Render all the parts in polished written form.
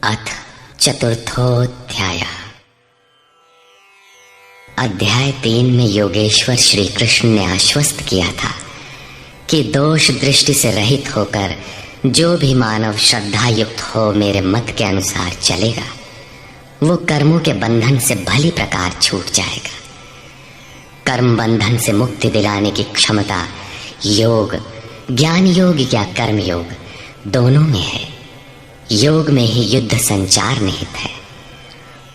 अथ चतुर्थोऽध्याय। अध्याय 3 में योगेश्वर श्री कृष्ण ने आश्वस्त किया था कि दोष दृष्टि से रहित होकर जो भी मानव श्रद्धा युक्त हो मेरे मत के अनुसार चलेगा वो कर्मों के बंधन से भली प्रकार छूट जाएगा। कर्म बंधन से मुक्ति दिलाने की क्षमता योग, ज्ञान योग या कर्म योग दोनों में है। योग में ही युद्ध संचार निहित है।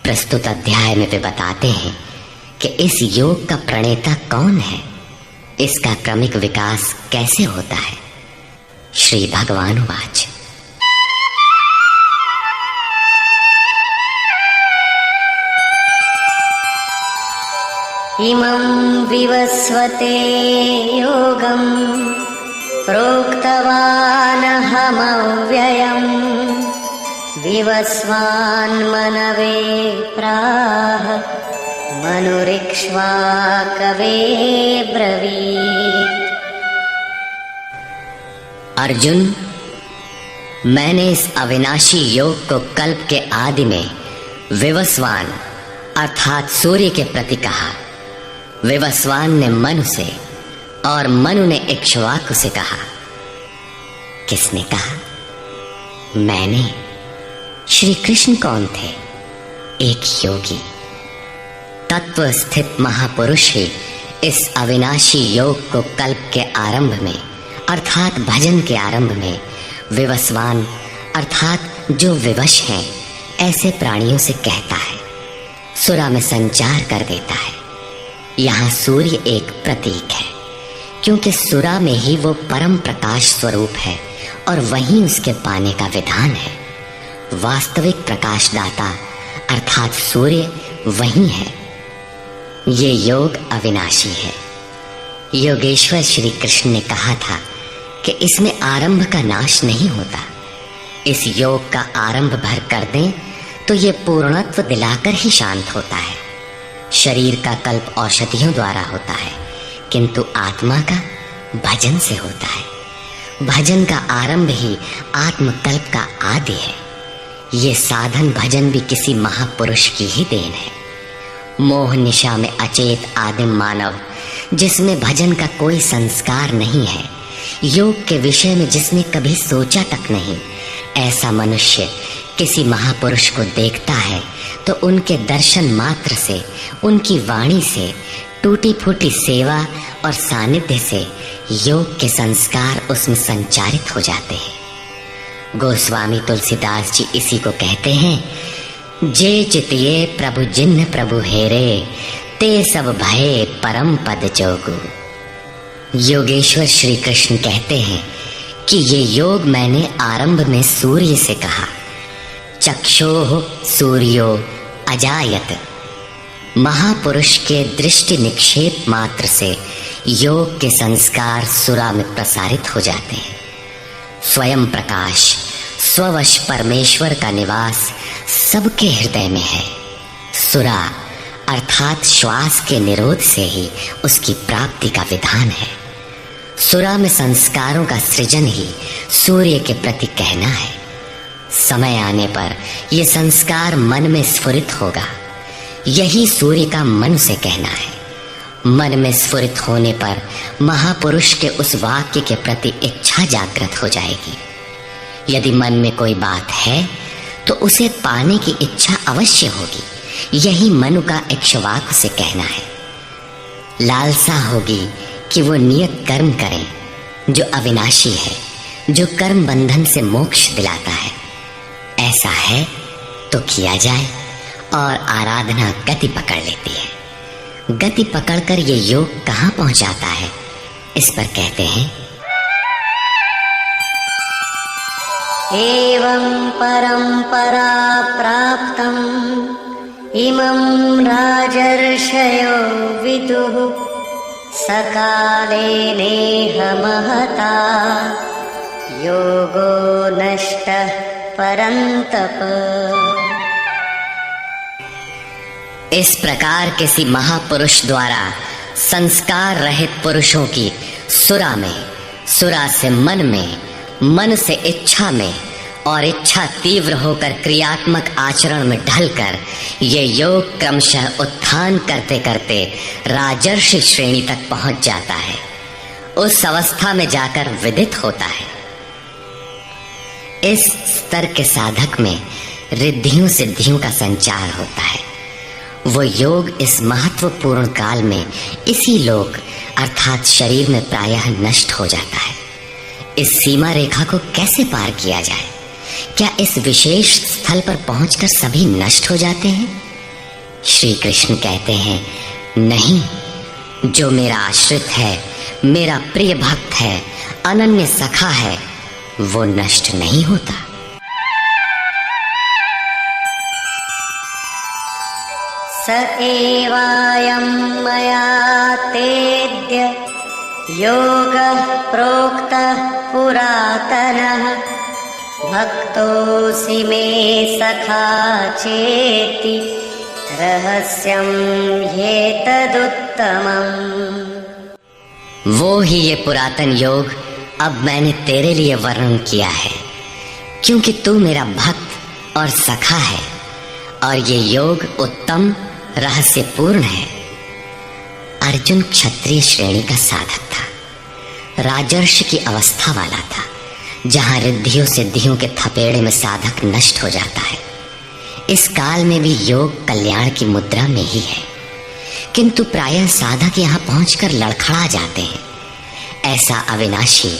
प्रस्तुत अध्याय में वे बताते हैं कि इस योग का प्रणेता कौन है, इसका क्रमिक विकास कैसे होता है। श्री भगवानुवाच। इमं विवस्वते योगं प्रोक्तवानहमव्ययम् विवस्वान्मनवे प्राह मनुरिक्ष्वाकवे ब्रवीत्। अर्जुन, मैंने इस अविनाशी योग को कल्प के आदि में विवस्वान अर्थात सूर्य के प्रति कहा। विवस्वान ने मनु से और मनु ने इक्ष्वाकु से कहा। किसने कहा? मैंने। श्री कृष्ण कौन थे? एक योगी, तत्व स्थित महापुरुष ही इस अविनाशी योग को कल्प के आरंभ में अर्थात भजन के आरंभ में विवस्वान अर्थात जो विवश हैं ऐसे प्राणियों से कहता है, सुरा में संचार कर देता है। यहाँ सूर्य एक प्रतीक है क्योंकि सुरा में ही वो परम प्रकाश स्वरूप है और वहीं उसके पाने का विधान है। वास्तविक प्रकाशदाता अर्थात सूर्य वहीं है। ये योग अविनाशी है। योगेश्वर श्री कृष्ण ने कहा था कि इसमें आरंभ का नाश नहीं होता। इस योग का आरंभ भर कर दें तो ये पूर्णत्व दिलाकर ही शांत होता है। शरीर का कल्प औषधियों द्वारा होता है किंतु आत्मा का भजन से होता है। भजन का आरंभ ही आत्मकल्प का आदि है। ये साधन भजन भी किसी महापुरुष की ही देन है। मोह निशा में अचेत आदिम मानव जिसमें भजन का कोई संस्कार नहीं है, योग के विषय में जिसने कभी सोचा तक नहीं, ऐसा मनुष्य किसी महापुरुष को देखता है तो उनके दर्शन मात्र से, उनकी वाणी से, टूटी फूटी सेवा और सानिध्य से योग के संस्कार उसमें संचारित हो जाते हैं। गोस्वामी तुलसीदास जी इसी को कहते हैं, जे चितिये प्रभु जिन्न प्रभु हेरे ते सब भये परम पद जोगु। योगेश्वर श्री कृष्ण कहते हैं कि ये योग मैंने आरंभ में सूर्य से कहा। चक्षोः सूर्यो अजायत। महापुरुष के दृष्टि निक्षेप मात्र से योग के संस्कार सुरा में प्रसारित हो जाते हैं। स्वयं प्रकाश स्ववश परमेश्वर का निवास सबके हृदय में है। सुरा अर्थात श्वास के निरोध से ही उसकी प्राप्ति का विधान है। सुरा में संस्कारों का सृजन ही सूर्य के प्रति कहना है। समय आने पर यह संस्कार मन में स्फुरित होगा। यही सूर्य का मन से कहना है। मन में स्फुरित होने पर महापुरुष के उस वाक्य के प्रति इच्छा जागृत हो जाएगी। यदि मन में कोई बात है तो उसे पाने की इच्छा अवश्य होगी। यही मनु का इक्ष्वाकु से कहना है। लालसा होगी कि वो नियत कर्म करें जो अविनाशी है, जो कर्म बंधन से मोक्ष दिलाता है। ऐसा है तो किया जाए और आराधना गति पकड़ लेती है। गति पकड़कर ये योग कहाँ पहुंचाता है, इस पर कहते हैं, एवं परंपरा प्राप्तम् इमं राजर्षयो विदुः सकाले नेह महता योगो नष्टः परन्तप। इस प्रकार किसी महापुरुष द्वारा संस्कार रहित पुरुषों की सुरा में, सुरा से मन में, मन से इच्छा में और इच्छा तीव्र होकर क्रियात्मक आचरण में ढलकर ये योग क्रमशः उत्थान करते करते राजर्षि श्रेणी तक पहुंच जाता है। उस अवस्था में जाकर विदित होता है। इस स्तर के साधक में रिद्धियों सिद्धियों का संचार होता है। वो योग इस महत्वपूर्ण काल में इसी लोक अर्थात शरीर में प्रायः नष्ट हो जाता है। इस सीमा रेखा को कैसे पार किया जाए? क्या इस विशेष स्थल पर पहुंचकर सभी नष्ट हो जाते हैं? श्री कृष्ण कहते हैं, नहीं, जो मेरा आश्रित है, मेरा प्रिय भक्त है, अनन्य सखा है, वो नष्ट नहीं होता। स एवायं मया तेद्य योगः प्रोक्तः पुरातनः भक्तोऽसि मे सखा चेति रहस्यं ह्येतदुत्तमम्। वो ही ये पुरातन योग अब मैंने तेरे लिए वर्णन किया है, क्योंकि तू मेरा भक्त और सखा है, और ये योग उत्तम रहस्यपूर्ण है। अर्जुन क्षत्रिय श्रेणी का साधक था, राजर्षि की अवस्था वाला था, जहां रिद्धियों सिद्धियों के थपेड़े में साधक नष्ट हो जाता है। इस काल में भी योग कल्याण की मुद्रा में ही है, किंतु प्रायः साधक यहाँ पहुंचकर लड़खड़ा जाते हैं। ऐसा अविनाशी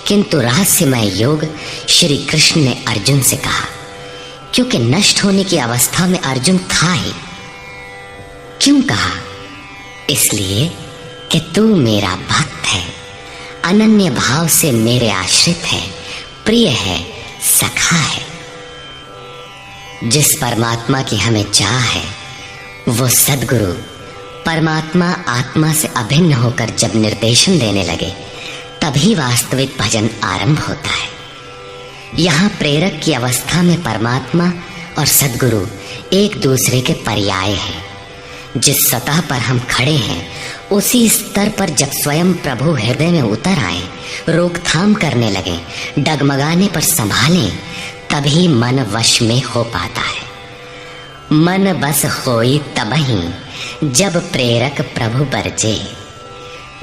किंतु रहस्यमय योग श्री कृष्ण ने अर्जुन से कहा, क्योंकि नष्ट होने की अवस्था में अर्जुन था ही। क्यों कहा? इसलिए कि तू मेरा भक्त है, अनन्य भाव से मेरे आश्रित है, प्रिय है, सखा है। जिस परमात्मा की हमें चाह है, वो सद्गुरु परमात्मा आत्मा से अभिन्न होकर जब निर्देशन देने लगे, तभी वास्तविक भजन आरंभ होता है। यहाँ प्रेरक की अवस्था में परमात्मा और सद्गुरु एक दूसरे के पर्याय हैं। जिस सतह पर हम खड़े हैं, उसी स्तर पर जब स्वयं प्रभु हृदय में उतर आए, रोकथाम करने लगे, डगमगाने पर संभालें, तभी मन वश में हो पाता है। मन बस होई तबही जब प्रेरक प्रभु बरजे।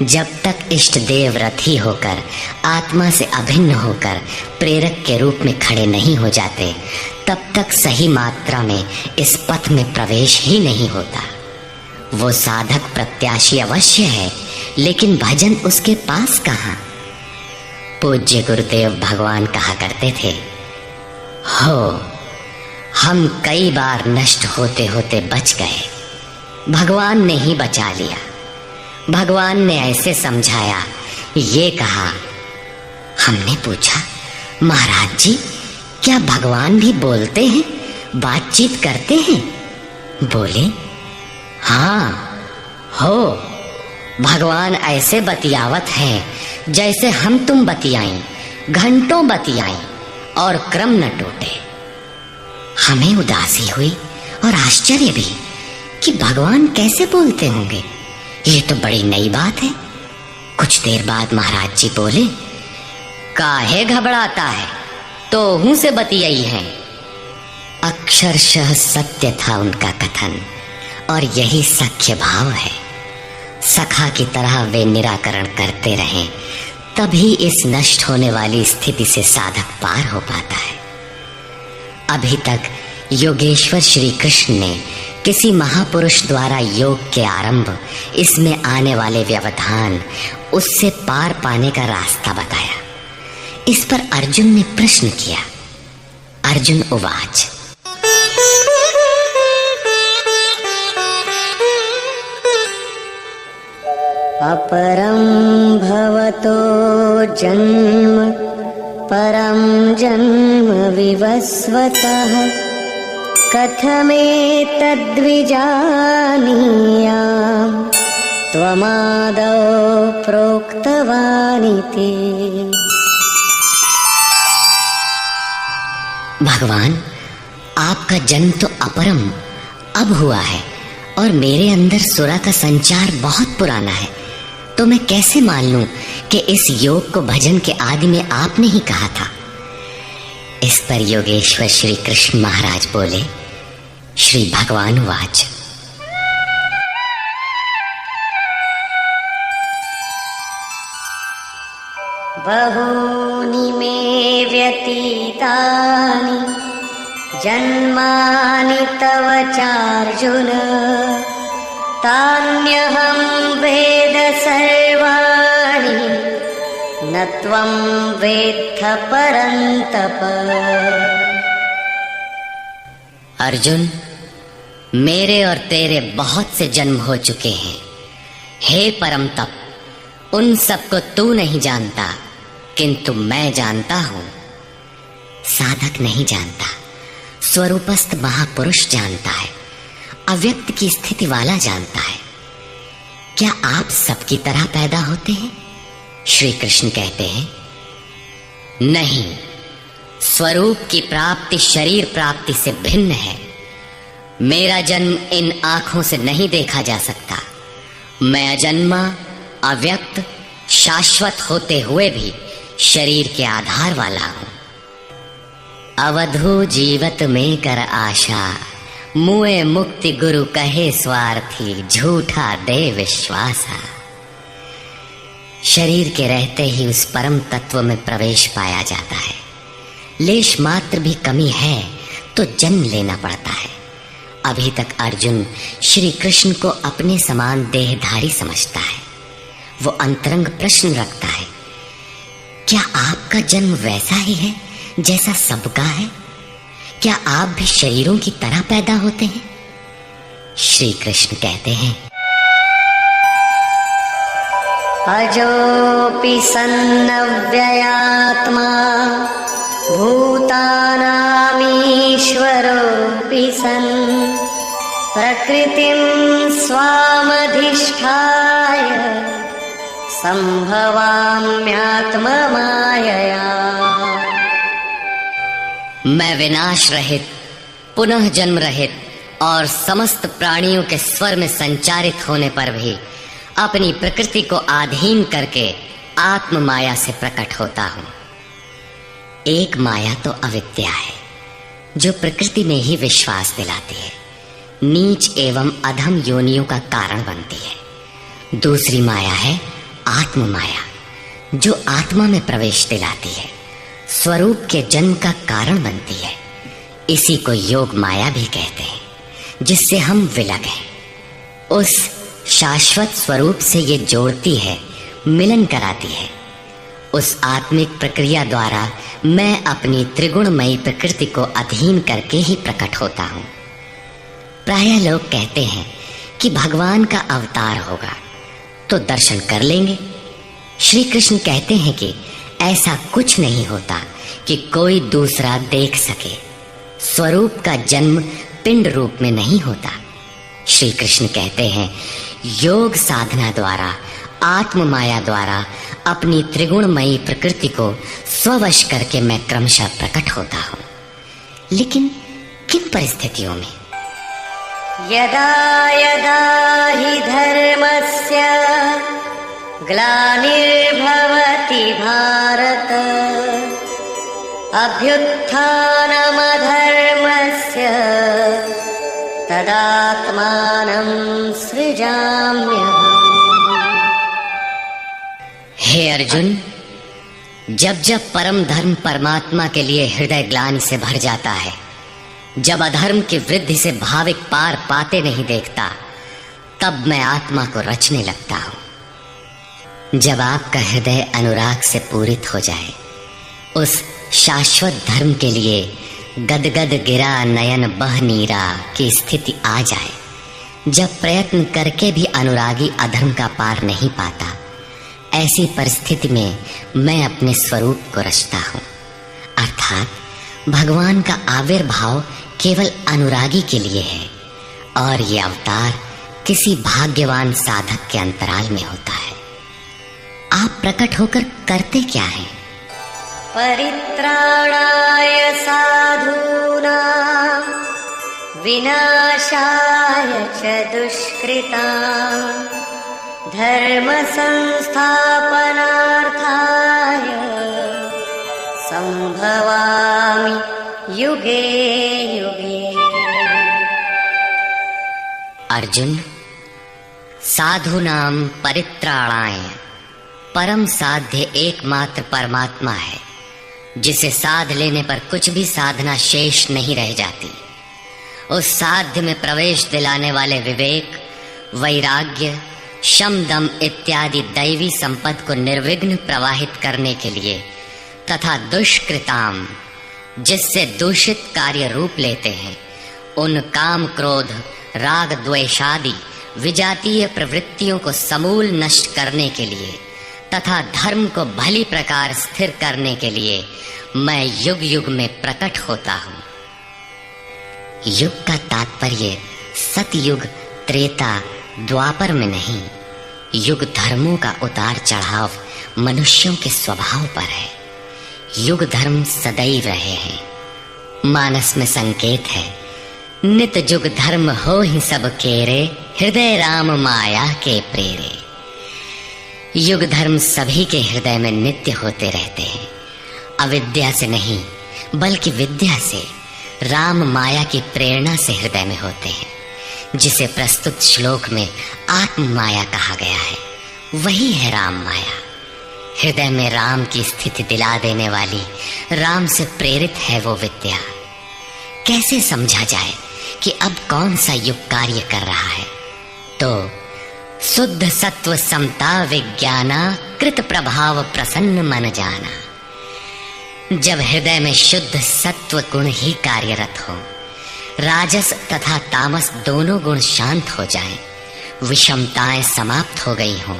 जब तक इष्ट देव रथी होकर आत्मा से अभिन्न होकर प्रेरक के रूप में खड़े नहीं हो जाते, तब तक सही मात्रा में इस पथ में प्रवेश ही नहीं होता। वो साधक प्रत्याशी अवश्य है, लेकिन भजन उसके पास कहाँ? पूज्य गुरुदेव भगवान कहा करते थे, हो हम कई बार नष्ट होते होते बच गए, भगवान ने ही बचा लिया। भगवान ने ऐसे समझाया, ये कहा। हमने पूछा, महाराज जी, क्या भगवान भी बोलते हैं, बातचीत करते हैं? बोले, हाँ हो, भगवान ऐसे बतियावत है जैसे हम तुम बतियाई, घंटों बतियाई और क्रम न टूटे। हमें उदासी हुई और आश्चर्य भी कि भगवान कैसे बोलते होंगे, ये तो बड़ी नई बात है। कुछ देर बाद महाराज जी बोले, काहे घबराता है, तो हूं से बतियाई है। अक्षरशः सत्य था उनका कथन, और यही सख्य भाव है। सखा की तरह वे निराकरण करते रहें, तभी इस नष्ट होने वाली स्थिति से साधक पार हो पाता है। अभी तक योगेश्वर श्री कृष्ण ने किसी महापुरुष द्वारा योग के आरंभ, इसमें आने वाले व्यवधान, उससे पार पाने का रास्ता बताया। इस पर अर्जुन ने प्रश्न किया। अर्जुन उवाच, अपरं भवतो जन्म परं जन्म विवस्वतः कथमेतद्विजानीयाम् त्वमादौ प्रोक्तवानिति। भगवान, आपका जन्म तो अपरम अब हुआ है, और मेरे अंदर सुरा का संचार बहुत पुराना है, तो मैं कैसे मान लूं कि इस योग को भजन के आदि में आपने ही कहा था। इस पर योगेश्वर श्री कृष्ण महाराज बोले, श्री भगवान वाच। बहूनि मे व्यतीतानि जन्मानि तव चार्जुन, तान्यहं वेद सर्वाणि न त्वं वेत्थ परन्तप। अर्जुन, मेरे और तेरे बहुत से जन्म हो चुके हैं। हे परम तप, उन सबको तू नहीं जानता, किंतु मैं जानता हूं। साधक नहीं जानता, स्वरूपस्थ महापुरुष जानता है, अव्यक्त की स्थिति वाला जानता है। क्या आप सबकी तरह पैदा होते हैं? श्री कृष्ण कहते हैं, नहीं, स्वरूप की प्राप्ति शरीर प्राप्ति से भिन्न है। मेरा जन्म इन आंखों से नहीं देखा जा सकता। मैं अजन्मा, अव्यक्त, शाश्वत होते हुए भी शरीर के आधार वाला हूं। अवधू जीवत में कर आशा, मुए मुक्ति गुरु कहे स्वार्थी, झूठा दे विश्वासा। शरीर के रहते ही उस परम तत्व में प्रवेश पाया जाता है। लेश मात्र भी कमी है तो जन्म लेना पड़ता है। अभी तक अर्जुन श्री कृष्ण को अपने समान देहधारी समझता है। वो अंतरंग प्रश्न रखता है, क्या आपका जन्म वैसा ही है जैसा सबका है? क्या आप भी शरीरों की तरह पैदा होते हैं? श्री कृष्ण कहते हैं, अजोऽपि सन्नव्ययात्मा भूतानामीश्वरोऽपि सन्, प्रकृतिं स्वामधिष्ठाय संभवाम्यात्ममायया। मैं विनाश रहित, पुनः जन्म रहित और समस्त प्राणियों के स्वर में संचारित होने पर भी अपनी प्रकृति को अधीन करके आत्म माया से प्रकट होता हूं। एक माया तो अविद्या है, जो प्रकृति में ही विश्वास दिलाती है, नीच एवं अधम योनियों का कारण बनती है। दूसरी माया है आत्म माया, जो आत्मा में प्रवेश दिलाती है, स्वरूप के जन्म का कारण बनती है। इसी को योग माया भी कहते हैं, जिससे हम विलग हैं। उस शाश्वत स्वरूप से ये जोड़ती है, मिलन कराती है। उस आत्मिक प्रक्रिया द्वारा मैं अपनी त्रिगुणमयी प्रकृति को अधीन करके ही प्रकट होता हूं। प्रायः लोग कहते हैं कि भगवान का अवतार होगा तो दर्शन कर लेंगे। श्री कृष्ण कहते हैं कि ऐसा कुछ नहीं होता कि कोई दूसरा देख सके। स्वरूप का जन्म पिंड रूप में नहीं होता। श्री कृष्ण कहते हैं, योग साधना द्वारा, आत्म माया द्वारा अपनी त्रिगुणमयी प्रकृति को स्ववश करके मैं क्रमशः प्रकट होता हूं। लेकिन किन परिस्थितियों में? यदा यदा हि धर्मस्य ग्लानिर्भवति भारत, अभ्युत्थानमधर्मस्य तदात्मानं सृजाम्यहम्। हे अर्जुन, जब जब परम धर्म परमात्मा के लिए हृदय ग्लानि से भर जाता है, जब अधर्म की वृद्धि से भाविक पार पाते नहीं देखता, तब मैं आत्मा को रचने लगता हूं। जब आपका हृदय अनुराग से पूरित हो जाए, उस शाश्वत धर्म के लिए गदगद गिरा नयन बह नीरा की स्थिति आ जाए, जब प्रयत्न करके भी अनुरागी अधर्म का पार नहीं पाता, ऐसी परिस्थिति में मैं अपने स्वरूप को रचता हूं। अर्थात भगवान का आविर्भाव केवल अनुरागी के लिए है और ये अवतार किसी भाग्यवान साधक के अंतराल में होता है। आप प्रकट होकर करते क्या हैं? परित्राणाय साधूनां विनाशाय च दुष्कृतां धर्म संस्थापनार्थाय संभवामि युगे युगे। अर्जुन, साधूनां परित्राणाय परम साध्य एकमात्र परमात्मा है, जिसे साध लेने पर कुछ भी साधना शेष नहीं रह जाती। उस साध्य में प्रवेश दिलाने वाले विवेक, वैराग्य, शम दम इत्यादि दैवी संपद को निर्विघ्न प्रवाहित करने के लिए तथा दुष्कृताम, जिससे दूषित कार्य रूप लेते हैं, उन काम क्रोध राग द्वेषादि विजातीय प्रवृत्तियों को समूल नष्ट करने के लिए तथा धर्म को भली प्रकार स्थिर करने के लिए मैं युग युग में प्रकट होता हूँ। युग का तात्पर्य सतयुग, त्रेता, द्वापर में नहीं। युग धर्मों का उतार चढ़ाव मनुष्यों के स्वभाव पर है। युग धर्म सदैव रहे हैं। मानस में संकेत है, नित जुग धर्म हो ही सब केरे, हृदय राम माया के प्रेरे। युग धर्म सभी के हृदय में नित्य होते रहते हैं। अविद्या से नहीं बल्कि विद्या से, राम माया की प्रेरणा से हृदय में होते हैं, जिसे प्रस्तुत श्लोक में आत्म माया कहा गया है। वही है राम माया। हृदय में राम की स्थिति दिला देने वाली, राम से प्रेरित है वो विद्या। कैसे समझा जाए कि अब कौन सा युग कार्य कर रहा है? तो शुद्ध सत्व समता विज्ञाना, कृत प्रभाव प्रसन्न मन जाना। जब हृदय में शुद्ध सत्व गुण ही कार्यरत हो, राजस तथा तामस दोनों गुण शांत हो जाएं, विषमताएं समाप्त हो गई हों,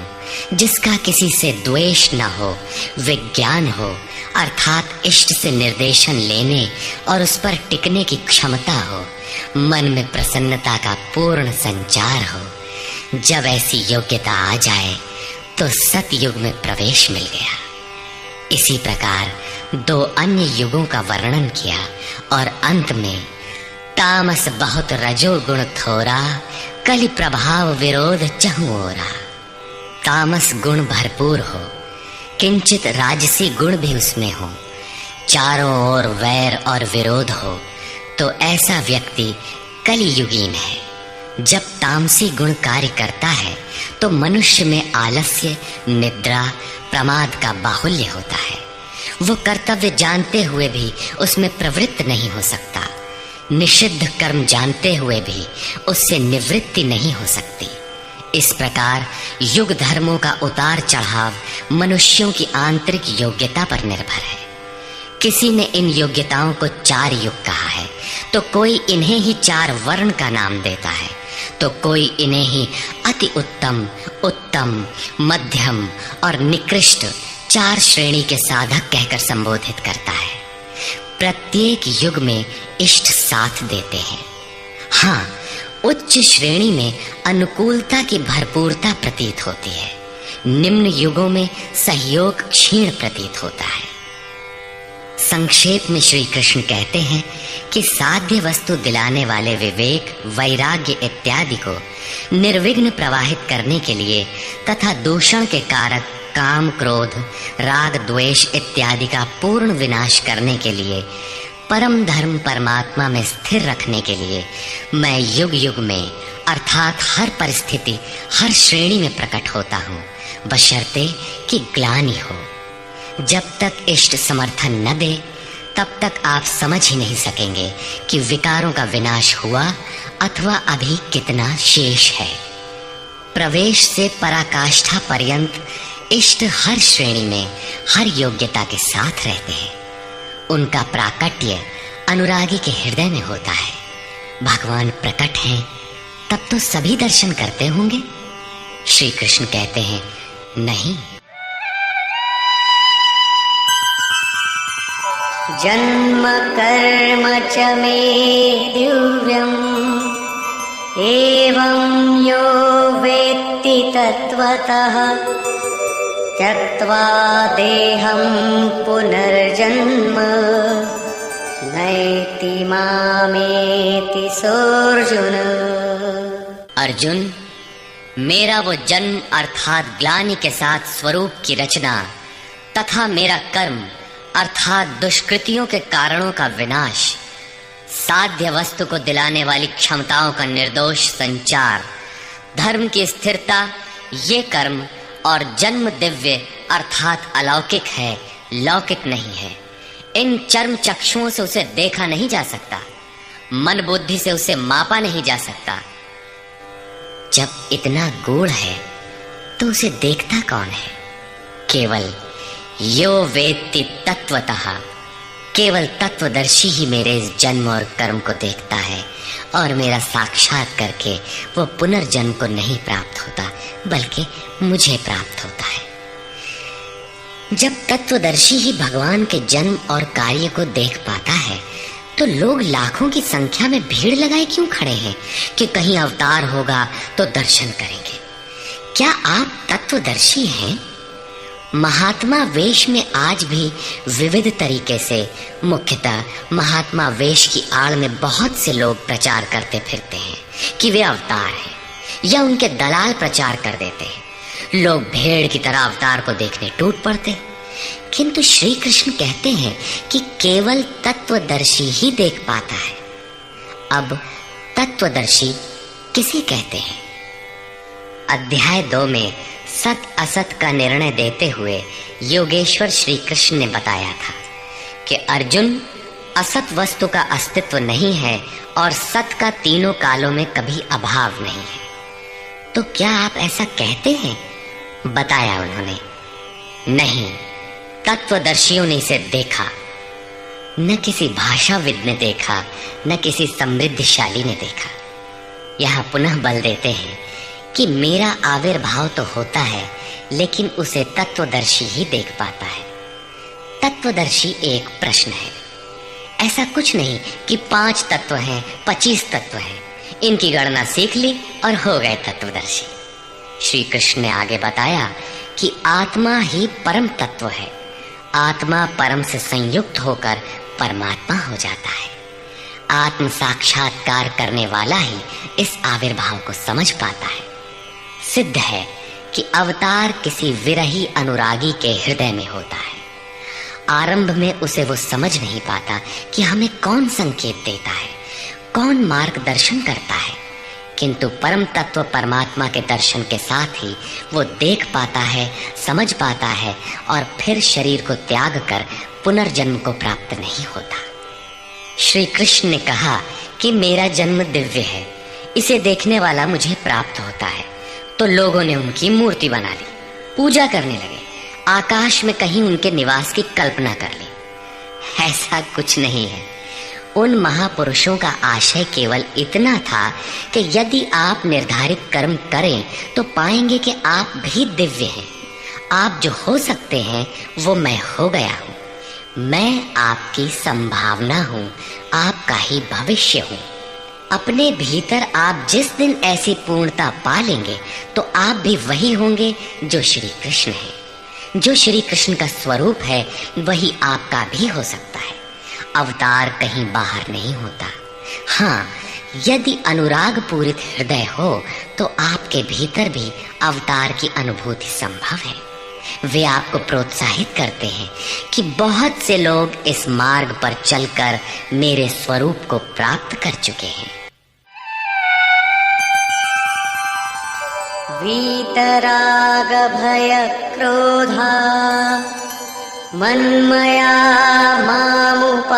जिसका किसी से द्वेष न हो, विज्ञान हो, अर्थात इष्ट से निर्देशन लेने और उस पर टिकने की क्षमता हो, मन में प्रसन्नता का पूर्ण संचार हो, जब ऐसी योग्यता आ जाए तो सतयुग में प्रवेश मिल गया। इसी प्रकार दो अन्य युगों का वर्णन किया और अंत में तामस बहुत रजोगुण थोरा, कलि प्रभाव विरोध चहुओरा। तामस गुण भरपूर हो, किंचित राजसी गुण भी उसमें हो, चारों ओर वैर और विरोध हो, तो ऐसा व्यक्ति कलियुगीन है। जब तामसी गुण कार्य करता है तो मनुष्य में आलस्य, निद्रा, प्रमाद का बाहुल्य होता है। वो कर्तव्य जानते हुए भी उसमें प्रवृत्त नहीं हो सकता। निषिद्ध कर्म जानते हुए भी उससे निवृत्ति नहीं हो सकती। इस प्रकार युग धर्मों का उतार चढ़ाव मनुष्यों की आंतरिक योग्यता पर निर्भर है। किसी ने इन योग्यताओं को 4 युग कहा है, तो कोई इन्हें ही 4 वर्ण का नाम देता है, तो कोई इन्हें ही अति उत्तम, उत्तम, मध्यम और निकृष्ट 4 श्रेणी के साधक कहकर संबोधित करता है। प्रत्येक युग में इष्ट साथ देते हैं। हाँ, उच्च श्रेणी में अनुकूलता की भरपूरता प्रतीत होती है, निम्न युगों में सहयोग क्षीण प्रतीत होता है। संक्षेप में श्री कृष्ण कहते हैं कि साध्य वस्तु दिलाने वाले विवेक, वैराग्य इत्यादि को निर्विघ्न प्रवाहित करने के लिए तथा दूषण के कारक काम, क्रोध, राग, द्वेष इत्यादि का पूर्ण विनाश करने के लिए, परम धर्म परमात्मा में स्थिर रखने के लिए मैं युग युग में अर्थात हर परिस्थिति, हर श्रेणी में प्रकट होता हूँ, बशर्ते कि ग्लानि हो। जब तक इष्ट समर्थन न दे तब तक आप समझ ही नहीं सकेंगे कि विकारों का विनाश हुआ अथवा अभी कितना शेष है। प्रवेश से पराकाष्ठा पर्यंत इष्ट हर श्रेणी में, हर योग्यता के साथ रहते हैं। उनका प्राकट्य अनुरागी के हृदय में होता है। भगवान प्रकट हैं तब तो सभी दर्शन करते होंगे। श्री कृष्ण कहते हैं, नहीं। जन्म कर्म च मे दिव्यम् एवं यो वेत्ति तत्त्वतः त्यक्त्वा देहं पुनर्जन्म नैति मामेति सोऽर्जुन। अर्जुन, मेरा वो जन्म अर्थात ग्लानि के साथ स्वरूप की रचना तथा मेरा कर्म अर्थात दुष्कृतियों के कारणों का विनाश, साध्य वस्तु को दिलाने वाली क्षमताओं का निर्दोष संचार, धर्म की स्थिरता, ये कर्म और जन्म दिव्य अर्थात अलौकिक है, लौकिक नहीं है। इन चर्म चक्षुओं से उसे देखा नहीं जा सकता, मन बुद्धि से उसे मापा नहीं जा सकता। जब इतना गूढ़ है तो उसे देखता कौन है? केवल यो वेत्ति तत्वतः, केवल तत्वदर्शी ही मेरे इस जन्म और कर्म को देखता है और मेरा साक्षात करके वो पुनर्जन्म को नहीं प्राप्त होता, बल्कि मुझे प्राप्त होता है। जब तत्वदर्शी ही भगवान के जन्म और कार्य को देख पाता है तो लोग लाखों की संख्या में भीड़ लगाए क्यों खड़े हैं कि कहीं अवतार होगा तो दर्शन करेंगे? क्या आप तत्वदर्शी हैं? महात्मा वेश में आज भी विविध तरीके से, मुख्यतः महात्मा वेश की आड़ में बहुत से लोग प्रचार करते फिरते हैं कि वे अवतार हैं, या उनके दलाल प्रचार कर देते हैं। लोग भेड़ की तरह अवतार को देखने टूट पड़ते, किंतु श्री कृष्ण कहते हैं कि केवल तत्वदर्शी ही देख पाता है। अब तत्वदर्शी किसे कहते हैं? अध्याय 2 में सत असत का निर्णय देते हुए योगेश्वर श्री कृष्ण ने बताया था कि अर्जुन, असत वस्तु का अस्तित्व नहीं है और सत का तीनों कालों में कभी अभाव नहीं है। तो क्या आप ऐसा कहते हैं? बताया उन्होंने, नहीं, तत्वदर्शियों ने इसे देखा, न किसी भाषाविद ने देखा, न किसी समृद्धशाली ने देखा। यह पुनः बल देते हैं कि मेरा आविर्भाव तो होता है, लेकिन उसे तत्वदर्शी ही देख पाता है। तत्वदर्शी एक प्रश्न है। ऐसा कुछ नहीं कि 5 तत्व हैं, 25 तत्व हैं, इनकी गणना सीख ली और हो गए तत्वदर्शी। श्री कृष्ण ने आगे बताया कि आत्मा ही परम तत्व है। आत्मा परम से संयुक्त होकर परमात्मा हो जाता है। आत्म साक्षात्कार करने वाला ही इस आविर्भाव को समझ पाता है। सिद्ध है कि अवतार किसी विरही अनुरागी के हृदय में होता है। आरंभ में उसे वो समझ नहीं पाता कि हमें कौन संकेत देता है, कौन मार्गदर्शन करता है, किंतु परम तत्व परमात्मा के दर्शन के साथ ही वो देख पाता है, समझ पाता है और फिर शरीर को त्याग कर पुनर्जन्म को प्राप्त नहीं होता। श्री कृष्ण ने कहा कि मेरा जन्म दिव्य है, इसे देखने वाला मुझे प्राप्त होता है। तो लोगों ने उनकी मूर्ति बना ली, पूजा करने लगे, आकाश में कहीं उनके निवास की कल्पना कर ली। ऐसा कुछ नहीं है। उन महापुरुषों का आशय केवल इतना था कि यदि आप निर्धारित कर्म करें तो पाएंगे कि आप भी दिव्य हैं। आप जो हो सकते हैं वो मैं हो गया हूँ। मैं आपकी संभावना हूँ, आपका ही भविष्य हूँ। अपने भीतर आप जिस दिन ऐसी पूर्णता पा लेंगे तो आप भी वही होंगे जो श्री कृष्ण है। जो श्री कृष्ण का स्वरूप है वही आपका भी हो सकता है। अवतार कहीं बाहर नहीं होता। हाँ, यदि अनुराग पूरित हृदय हो तो आपके भीतर भी अवतार की अनुभूति संभव है। वे आपको प्रोत्साहित करते हैं कि बहुत से लोग इस मार्ग पर चलकर मेरे स्वरूप को प्राप्त कर चुके हैं। वीतराग भय क्रोधा मन्मया मामुपाश्रिताः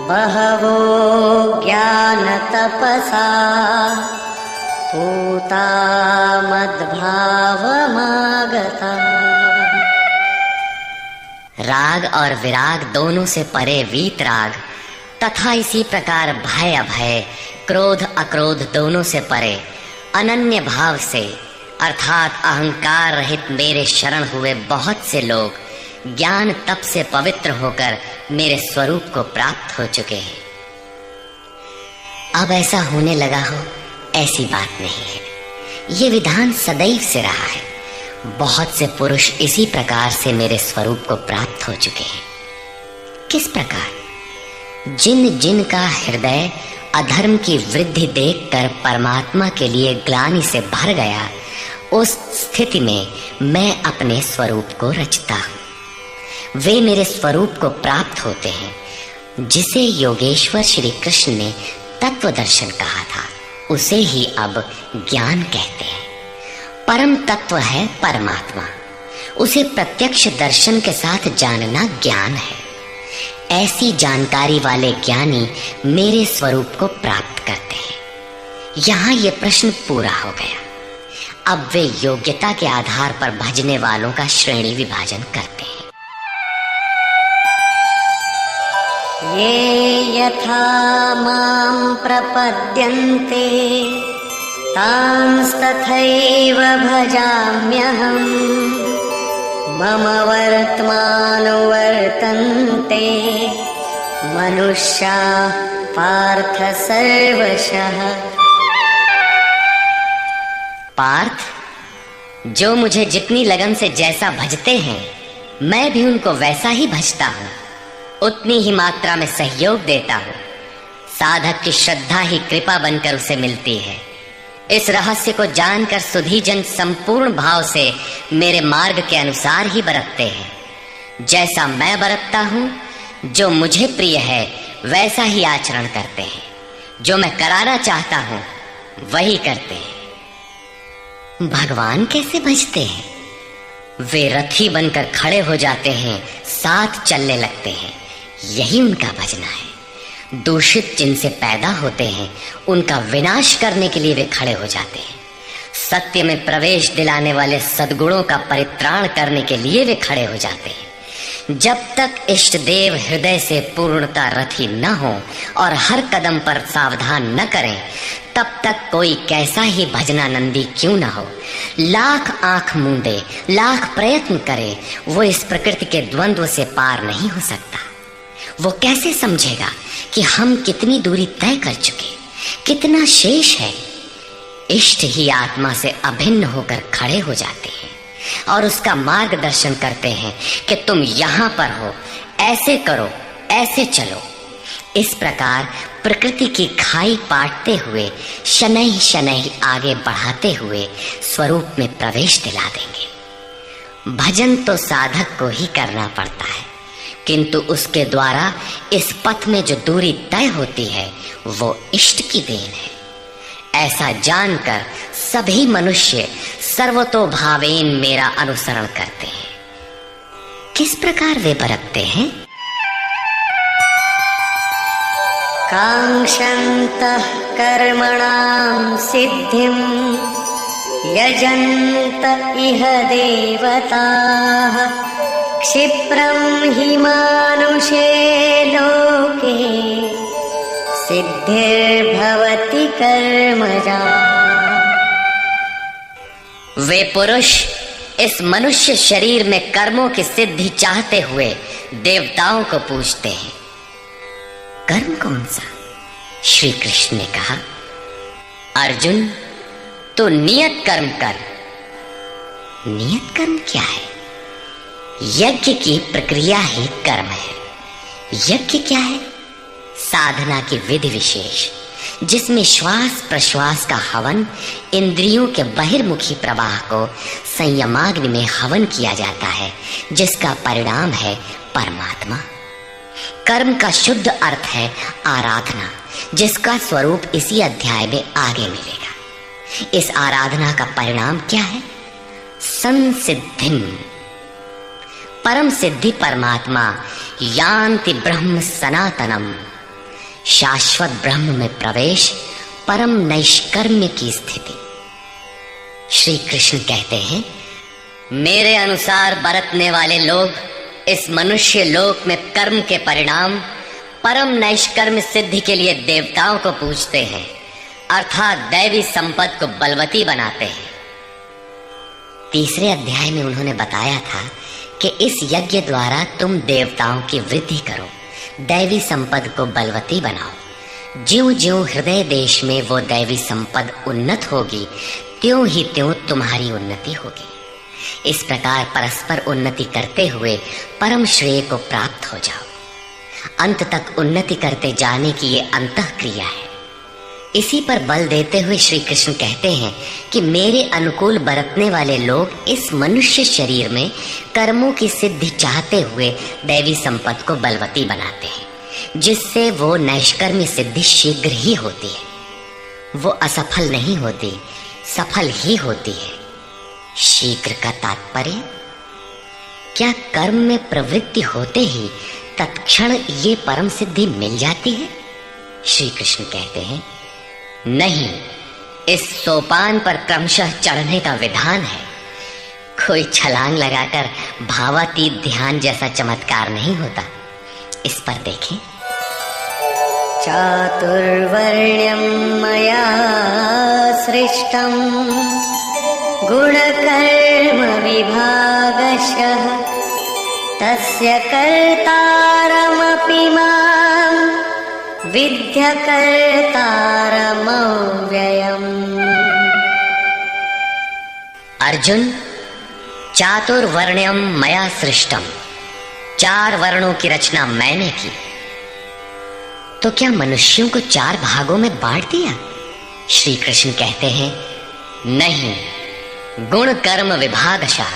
बहवो ज्ञान तपसा पूता मद्भावमागता। राग और विराग दोनों से परे वीतराग तथा इसी प्रकार भय अभय, क्रोध अक्रोध दोनों से परे अनन्य भाव से अर्थात अहंकार रहित मेरे शरण हुए बहुत से लोग ज्ञान तप से पवित्र होकर मेरे स्वरूप को प्राप्त हो चुके हैं। अब ऐसा होने लगा हो, ऐसी बात नहीं है। ये विधान सदैव से रहा है। बहुत से पुरुष इसी प्रकार से मेरे स्वरूप को प्राप्त हो चुके हैं। किस प्रकार? जिन जिन का हृदय अधर्म की वृद्धि देखकर परमात्मा के लिए ग्लानि से भर गया, उस स्थिति में मैं अपने स्वरूप को रचता हूँ। वे मेरे स्वरूप को प्राप्त होते हैं। जिसे योगेश्वर श्री कृष्ण ने तत्व दर्शन कहा था, उसे ही अब ज्ञान कहते हैं। परम तत्व है परमात्मा, उसे प्रत्यक्ष दर्शन के साथ जानना ज्ञान है। ऐसी जानकारी वाले ज्ञानी मेरे स्वरूप को प्राप्त करते हैं। यहाँ ये प्रश्न पूरा हो गया। अब वे योग्यता के आधार पर भजने वालों का श्रेणी विभाजन करते हैं। ये यथा मां प्रपद्यन्ते तांस्तथैव भजाम्यहम् मम वर्त्मानुवर्तन्ते मनुष्याः पार्थ सर्वशः। पार्थ, जो मुझे जितनी लगन से जैसा भजते हैं, मैं भी उनको वैसा ही भजता हूँ, उतनी ही मात्रा में सहयोग देता हूँ। साधक की श्रद्धा ही कृपा बनकर उसे मिलती है। इस रहस्य को जानकर सुधी जन संपूर्ण भाव से मेरे मार्ग के अनुसार ही बरतते हैं। जैसा मैं बरतता हूँ, जो मुझे प्रिय है वैसा ही आचरण करते हैं। जो मैं कराना चाहता हूँ वही करते हैं। भगवान कैसे भजते हैं? वे रथी बनकर खड़े हो जाते हैं, साथ चलने लगते हैं। यही उनका भजना है। दूषित जिनसे पैदा होते हैं, उनका विनाश करने के लिए वे खड़े हो जाते हैं। सत्य में प्रवेश दिलाने वाले सद्गुणों का परित्राण करने के लिए वे खड़े हो जाते हैं। जब तक इष्ट देव हृदय से पूर्णता रथी न हो और हर कदम पर सावधान न करें, तब तक कोई कैसा ही भजनानंदी क्यों न हो, लाख आंख मूंदे, लाख प्रयत्न करे, वो इस प्रकृति के द्वंद्व से पार नहीं हो सकता। वो कैसे समझेगा कि हम कितनी दूरी तय कर चुके, कितना शेष है। इष्ट ही आत्मा से अभिन्न होकर खड़े हो जाते हैं और उसका मार्गदर्शन करते हैं कि तुम यहाँ पर हो, ऐसे करो, ऐसे चलो। इस प्रकार प्रकृति की खाई पाटते हुए, शनैः शनैः आगे बढ़ाते हुए स्वरूप में प्रवेश दिला देंगे। भजन तो साधक को ही करना पड़ता है, किंतु उसके द्वारा इस पथ में जो दूरी तय होती है वो इष्ट की देन है। ऐसा जानकर सभी मनुष्य सर्वतोभावेन मेरा अनुसरण करते हैं। किस प्रकार वे बरतते हैं? कांक्षन्तः कर्मणां सिद्धिं यजन्त इह देवताः क्षिप्रं हि मानुषे लोके सिद्धिर्भवति कर्मजा। वे पुरुष इस मनुष्य शरीर में कर्मों की सिद्धि चाहते हुए देवताओं को पूजते हैं। कर्म कौन सा? श्री कृष्ण ने कहा, अर्जुन, तो नियत कर्म कर। नियत कर्म क्या है? यज्ञ की प्रक्रिया ही कर्म है। यज्ञ क्या है? साधना की विधि विशेष, जिसमें श्वास प्रश्वास का हवन, इंद्रियों के बहिर्मुखी प्रवाह को संयमाग्नि में हवन किया जाता है, जिसका परिणाम है परमात्मा। कर्म का शुद्ध अर्थ है आराधना, जिसका स्वरूप इसी अध्याय में आगे मिलेगा। इस आराधना का परिणाम क्या है? संसिद्धिम, परम सिद्धि परमात्मा, यान्ति ब्रह्म सनातनम, शाश्वत ब्रह्म में प्रवेश, परम नैष्कर्म्य की स्थिति। श्री कृष्ण कहते हैं, मेरे अनुसार बरतने वाले लोग इस मनुष्य लोक में कर्म के परिणाम परम नैष्कर्म्य सिद्धि के लिए देवताओं को पूजते हैं, अर्थात दैवी संपत्ति को बलवती बनाते हैं। तीसरे अध्याय में उन्होंने बताया था कि इस यज्ञ द्वारा तुम देवताओं की वृद्धि करो, दैवी संपद को बलवती बनाओ। ज्यों ज्यों हृदय देश में वो दैवी संपद उन्नत होगी, त्यों ही त्यों तुम्हारी उन्नति होगी। इस प्रकार परस्पर उन्नति करते हुए परम श्रेय को प्राप्त हो जाओ। अंत तक उन्नति करते जाने की ये अंतः क्रिया है। इसी पर बल देते हुए श्री कृष्ण कहते हैं कि मेरे अनुकूल बरतने वाले लोग इस मनुष्य शरीर में कर्मों की सिद्धि चाहते हुए दैवी संपत्ति को बलवती बनाते हैं, जिससे वो नैष्कर्मी सिद्धि शीघ्र ही होती है। वो असफल नहीं होती, सफल ही होती है। शीघ्र का तात्पर्य, क्या कर्म में प्रवृत्ति होते ही तत्क्षण ये परम सिद्धि मिल जाती है? श्री कृष्ण कहते हैं नहीं, इस सोपान पर क्रमशः चढ़ने का विधान है। कोई छलांग लगाकर भावातीत ध्यान जैसा चमत्कार नहीं होता। इस पर देखें। चातुर्वर्ण्यं मया सृष्टं गुणकर्म विभागशः तस्य कर्तारमपि मां विद्य कर्तारमव्ययम्। अर्जुन, चातुर्वर्ण्यम मया सृष्टम, 4 वर्णों की रचना मैंने की। तो क्या मनुष्यों को 4 भागों में बांट दिया? श्री कृष्ण कहते हैं नहीं, गुण कर्म विभागशः,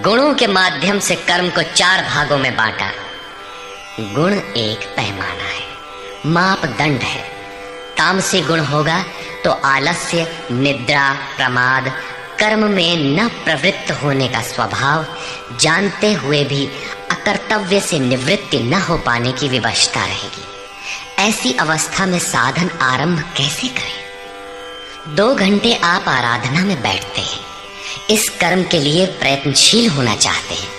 गुणों के माध्यम से कर्म को 4 भागों में बांटा। गुण एक पैमाना है, मापदंड है। तामसी गुण होगा तो आलस्य, निद्रा, प्रमाद, कर्म में न प्रवृत्त होने का स्वभाव, जानते हुए भी अकर्तव्य से निवृत्ति न हो पाने की विवशता रहेगी। ऐसी अवस्था में साधन आरंभ कैसे करें? 2 घंटे आप आराधना में बैठते हैं, इस कर्म के लिए प्रयत्नशील होना चाहते हैं,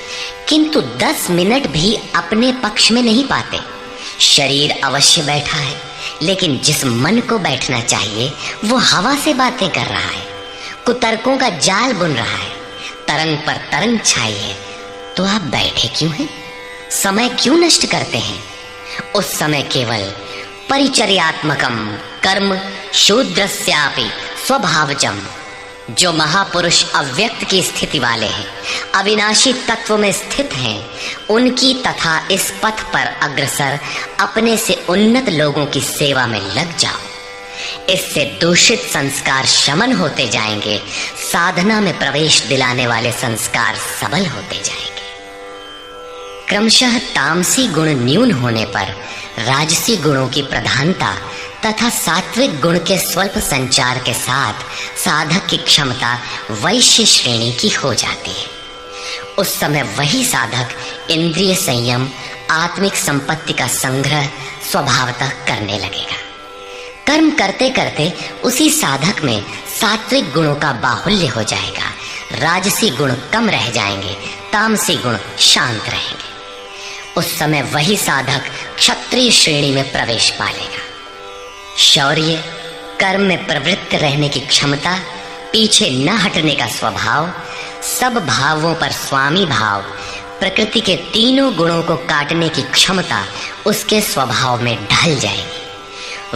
किंतु 10 मिनट भी अपने पक्ष में नहीं पाते। शरीर अवश्य बैठा है, लेकिन जिस मन को बैठना चाहिए वो हवा से बातें कर रहा है, कुतर्कों का जाल बुन रहा है, तरंग पर तरंग छाई है। तो आप बैठे क्यों हैं? समय क्यों नष्ट करते हैं? उस समय केवल परिचर्यात्मकम कर्म शूद्रस्यापि स्वभावजम, जो महापुरुष अव्यक्त की स्थिति वाले हैं, अविनाशी तत्व में स्थित हैं, उनकी तथा इस पथ पर अग्रसर अपने से उन्नत लोगों की सेवा में लग जाओ। इससे दूषित संस्कार शमन होते जाएंगे, साधना में प्रवेश दिलाने वाले संस्कार सबल होते जाएंगे। क्रमशः तामसी गुण न्यून होने पर राजसी गुणों की प्रधानता तथा सात्विक गुण के स्वल्प संचार के साथ साधक की क्षमता वैश्य श्रेणी की हो जाती है। उस समय वही साधक इंद्रिय संयम, आत्मिक संपत्ति का संग्रह स्वभावतः करने लगेगा। कर्म करते करते उसी साधक में सात्विक गुणों का बाहुल्य हो जाएगा, राजसी गुण कम रह जाएंगे, तामसी गुण शांत रहेंगे। उस समय वही साधक क्षत्रिय श्रेणी में प्रवेश पालेगा। शौर्य, कर्म में प्रवृत्त रहने की क्षमता, पीछे न हटने का स्वभाव, सब भावों पर स्वामी भाव, प्रकृति के तीनों गुणों को काटने की क्षमता उसके स्वभाव में ढल जाएगी।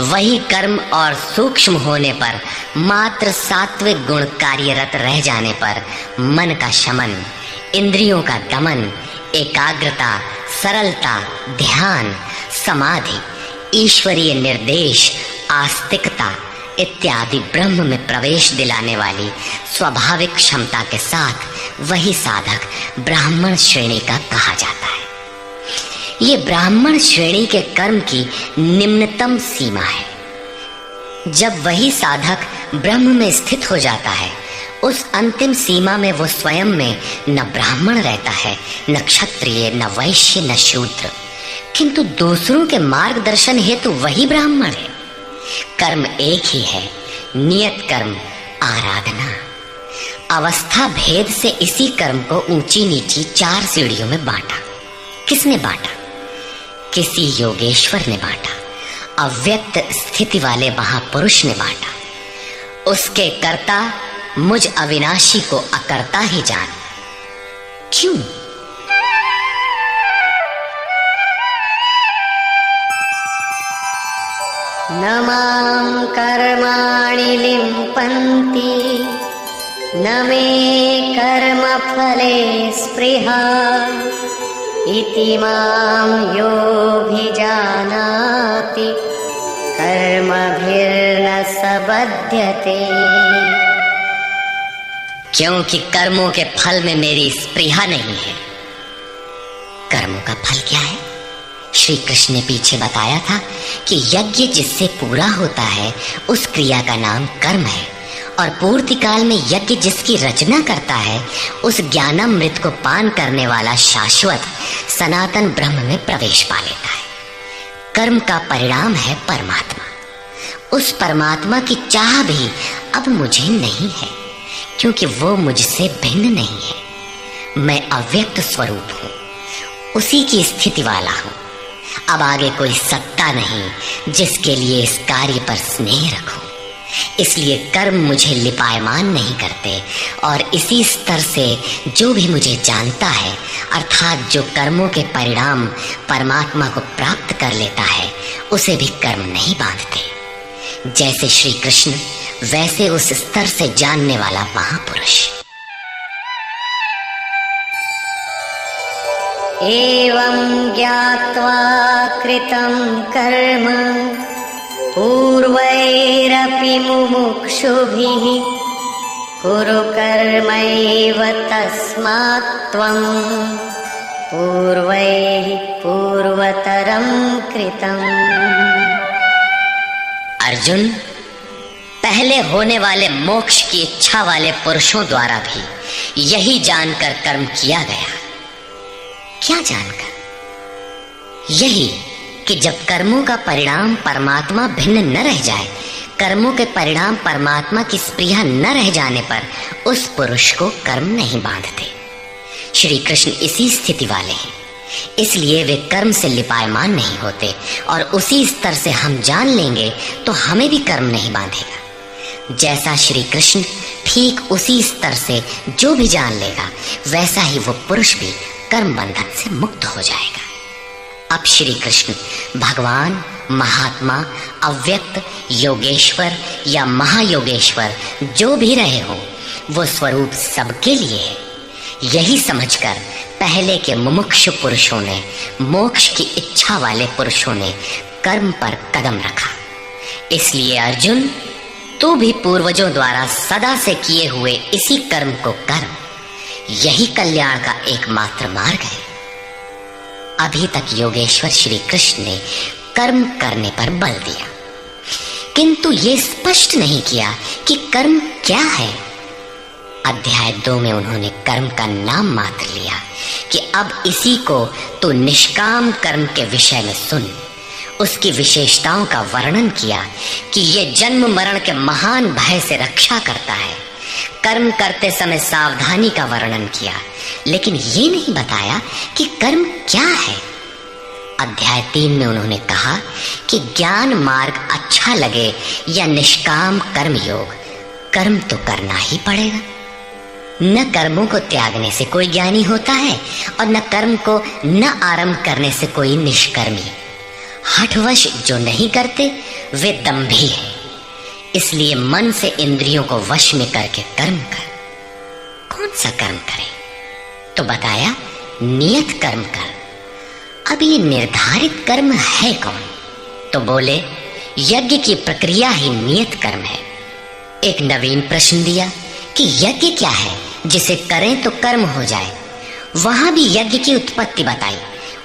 वही कर्म और सूक्ष्म होने पर मात्र सात्विक गुण कार्यरत रह जाने पर मन का शमन, इंद्रियों का दमन, एकाग्रता, सरलता, ध्यान, समाधि, ईश्वरीय निर्देश, आस्तिकता इत्यादि ब्रह्म में प्रवेश दिलाने वाली स्वाभाविक क्षमता के साथ वही साधक ब्राह्मण श्रेणी का कहा जाता है। ये ब्राह्मण श्रेणी के कर्म की निम्नतम सीमा है। जब वही साधक ब्रह्म में स्थित हो जाता है, उस अंतिम सीमा में वो स्वयं में न ब्राह्मण रहता है, न क्षत्रिय, न वैश्य, न शूद्र, किंतु दूसरों के मार्गदर्शन हेतु वही ब्राह्मण है। कर्म एक ही है, नियत कर्म आराधना। अवस्था भेद से इसी कर्म को ऊंची नीची 4 सीढ़ियों में बांटा। किसने बांटा? किसी योगेश्वर ने बांटा, अव्यक्त स्थिति वाले महापुरुष ने बांटा। उसके कर्ता मुझ अविनाशी को अकर्ता ही जान। क्यों? न मां कर्माणि लिम्पन्ति न मे कर्मफले स्पृहा इति मां योऽभिजानाति कर्मभिर्न सबध्यते। क्योंकि कर्मों के फल में मेरी स्पृहा नहीं है। कर्मों का फल क्या है? श्री कृष्ण ने पीछे बताया था कि यज्ञ जिससे पूरा होता है उस क्रिया का नाम कर्म है, और पूर्ति काल में यज्ञ जिसकी रचना करता है उस ज्ञानामृत को पान करने वाला शाश्वत सनातन ब्रह्म में प्रवेश पा लेता है। कर्म का परिणाम है परमात्मा। उस परमात्मा की चाह भी अब मुझे नहीं है, क्योंकि वो मुझसे भिन्न नहीं है। मैं अव्यक्त स्वरूप हूँ, उसी की स्थिति वाला हूँ। अब आगे कोई सत्ता नहीं जिसके लिए इस कार्य पर स्नेह रखूं। इसलिए कर्म मुझे लिपायमान नहीं करते, और इसी स्तर से जो भी मुझे जानता है, अर्थात जो कर्मों के परिणाम परमात्मा को प्राप्त कर लेता है, उसे भी कर्म नहीं बांधते। जैसे श्री कृष्ण, वैसे उस स्तर से जानने वाला महापुरुष। एवं ज्ञात्वा कृतं कर्म पूर्वैरपि मुमुक्षुभिः कुरु कर्मैव तस्मात् त्वं पूर्वैः पूर्वतरं कृतम्। अर्जुन, पहले होने वाले मोक्ष की इच्छा वाले पुरुषों द्वारा भी यही जानकर कर्म किया गया। क्या जानकर? यही कि जब कर्मों का परिणाम परमात्मा भिन्न न रह जाए, कर्मों के परिणाम परमात्मा की स्पृहा न रह जाने पर उस पुरुष को कर्म नहीं बांधते। श्री कृष्ण इसी स्थिति वाले हैं, इसलिए वे कर्म से लिपायमान नहीं होते, और उसी स्तर से हम जान लेंगे तो हमें भी कर्म नहीं बांधेगा। जैसा श्री कृष्ण, ठीक उसी स्तर से जो भी जान लेगा, वैसा ही वो पुरुष भी कर्म बंधन से मुक्त हो जाएगा। अब श्री कृष्ण भगवान, महात्मा, अव्यक्त, योगेश्वर या महायोगेश्वर जो भी रहे हो, वो स्वरूप सबके लिए है। यही समझकर पहले के मुमुक्षु पुरुषों ने, मोक्ष की इच्छा वाले पुरुषों ने कर्म पर कदम रखा। इसलिए अर्जुन, तू भी पूर्वजों द्वारा सदा से किए हुए इसी कर्म को कर। यही कल्याण का एकमात्र मार्ग है। अभी तक योगेश्वर श्री कृष्ण ने कर्म करने पर बल दिया, किंतु ये स्पष्ट नहीं किया कि कर्म क्या है। अध्याय 2 में उन्होंने कर्म का नाम मात्र लिया कि अब इसी को तो निष्काम कर्म के विषय में सुन। उसकी विशेषताओं का वर्णन किया कि ये जन्म मरण के महान भय से रक्षा करता है। कर्म करते समय सावधानी का वर्णन किया, लेकिन ये नहीं बताया कि कर्म क्या है। अध्याय 3 में उन्होंने कहा कि ज्ञान मार्ग अच्छा लगे या निष्काम कर्म योग, कर्म तो करना ही पड़ेगा। न कर्मों को त्यागने से कोई ज्ञानी होता है, और न कर्म को न आरंभ करने से कोई निष्कर्मी। हठवश जो नहीं करते वे दंभी हैं। इसलिए मन से इंद्रियों को वश में करके कर्म कर। कौन सा कर्म करे? तो बताया, नियत कर्म कर। अब ये निर्धारित कर्म है कौन? तो बोले, यज्ञ की प्रक्रिया ही नियत कर्म है। एक नवीन प्रश्न दिया कि यज्ञ क्या है जिसे करें तो कर्म हो जाए। वहां भी यज्ञ की उत्पत्ति बताई,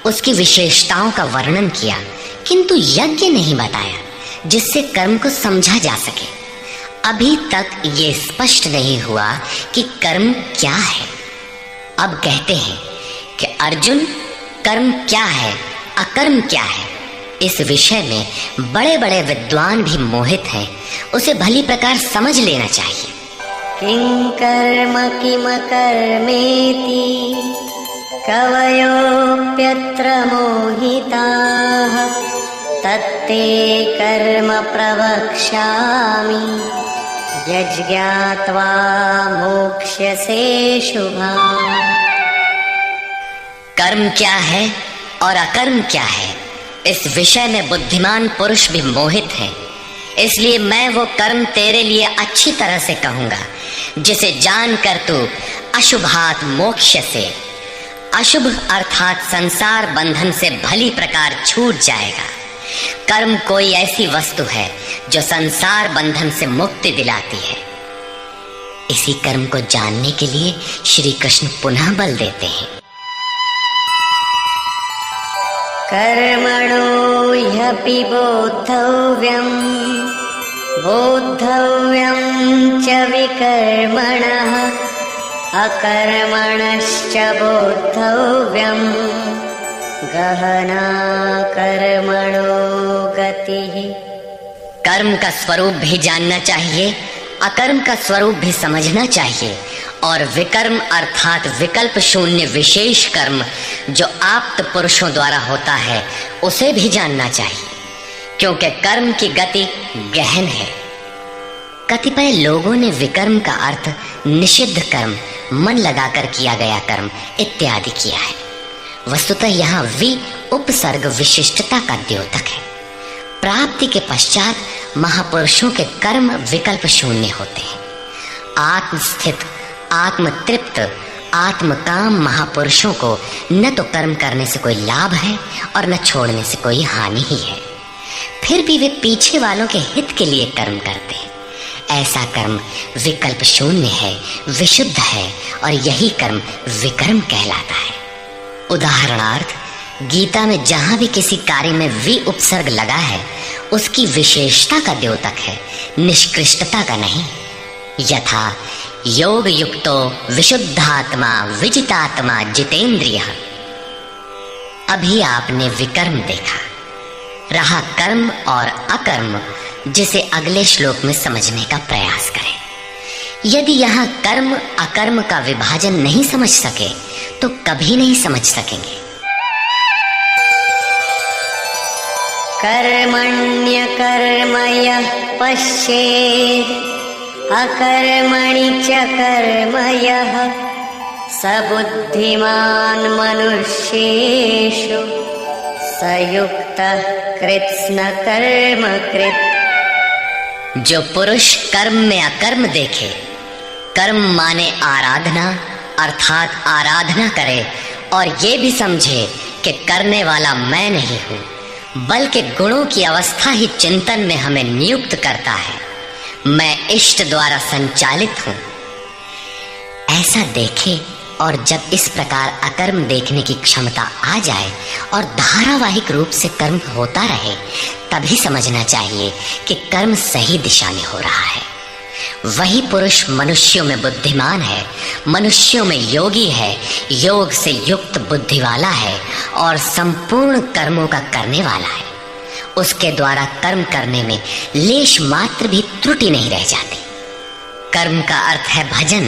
उसकी विशेषताओं का वर्णन किया, किंतु यज्ञ नहीं बताया जिससे कर्म को समझा जा सके। अभी तक ये स्पष्ट नहीं हुआ कि कर्म क्या है। अब कहते हैं कि अर्जुन, कर्म क्या है, अकर्म क्या है, इस विषय में बड़े बड़े विद्वान भी मोहित हैं। उसे भली प्रकार समझ लेना चाहिए। किं कर्म किम कर्मेति कवयोऽप्यत्र मोहिताः तत्ते कर्म प्रवक्ष्यामि यज्ञात्वा मोक्ष्यसे शुभाम्। कर्म क्या है और अकर्म क्या है, इस विषय में बुद्धिमान पुरुष भी मोहित है। इसलिए मैं वो कर्म तेरे लिए अच्छी तरह से कहूंगा जिसे जानकर तू अशुभात मोक्ष से, अशुभ अर्थात संसार बंधन से भली प्रकार छूट जाएगा। कर्म कोई ऐसी वस्तु है जो संसार बंधन से मुक्ति दिलाती है। इसी कर्म को जानने के लिए श्री कृष्ण पुनः बल देते हैं। कर्मणो ह्यपि बोद्धव्यं च विकर्मणः अकर्मणश्च बोद्धव्यं गहना कर्मणो गतिः। कर्म का स्वरूप भी जानना चाहिए, अकर्म का स्वरूप भी समझना चाहिए, और विकर्म अर्थात विकल्प शून्य विशेष कर्म जो आप्त पुरुषों द्वारा होता है उसे भी जानना चाहिए, क्योंकि कर्म की गति गहन है। कतिपय लोगों ने विकर्म का अर्थ निषिद्ध कर्म, मन लगाकर किया गया कर्म इत्यादि किया है। वस्तुतः यहाँ वि उपसर्ग विशिष्टता का द्योतक है। प्राप्ति के पश्चात महापुरुषों के कर्म विकल्प शून्य होते हैं। आत्मस्थित, आत्मतृप्त, आत्मकाम महापुरुषों को न तो कर्म करने से कोई लाभ है और न छोड़ने से कोई हानि ही है, फिर भी वे पीछे वालों के हित के लिए कर्म करते हैं। ऐसा कर्म विकल्प शून्य है, विशुद्ध है, और यही कर्म विकर्म कहलाता है। उदाहरणार्थ, गीता में जहां भी किसी कार्य में वि उपसर्ग लगा है उसकी विशेषता का द्योतक है, निष्कृष्टता का नहीं। यथा योग युक्तो विशुद्धात्मा विजितात्मा जितेंद्रियः। अभी आपने विकर्म देखा, रहा कर्म और अकर्म, जिसे अगले श्लोक में समझने का प्रयास करें। यदि यहाँ कर्म अकर्म का विभाजन नहीं समझ सके तो कभी नहीं समझ सकेंगे। कर्मण्यकर्म यः पश्येत् अकर्मणि च कर्म यः स बुद्धिमान् मनुष्येषु स युक्तः कृत्स्न कर्म कृत्। जो पुरुष कर्म में अकर्म देखे, कर्म माने आराधना अर्थात आराधना करे, और ये भी समझे कि करने वाला मैं नहीं हूँ, बल्कि गुणों की अवस्था ही चिंतन में हमें नियुक्त करता है, मैं इष्ट द्वारा संचालित हूँ, ऐसा देखे। और जब इस प्रकार अकर्म देखने की क्षमता आ जाए और धारावाहिक रूप से कर्म होता रहे, तभी समझना चाहिए कि कर्म सही दिशा में हो रहा है। वही पुरुष मनुष्यों में बुद्धिमान है, मनुष्यों में योगी है, योग से युक्त बुद्धि वाला है और संपूर्ण कर्मों का करने वाला है। उसके द्वारा कर्म करने में लेश मात्र भी त्रुटि नहीं रह जाती। कर्म का अर्थ है भजन,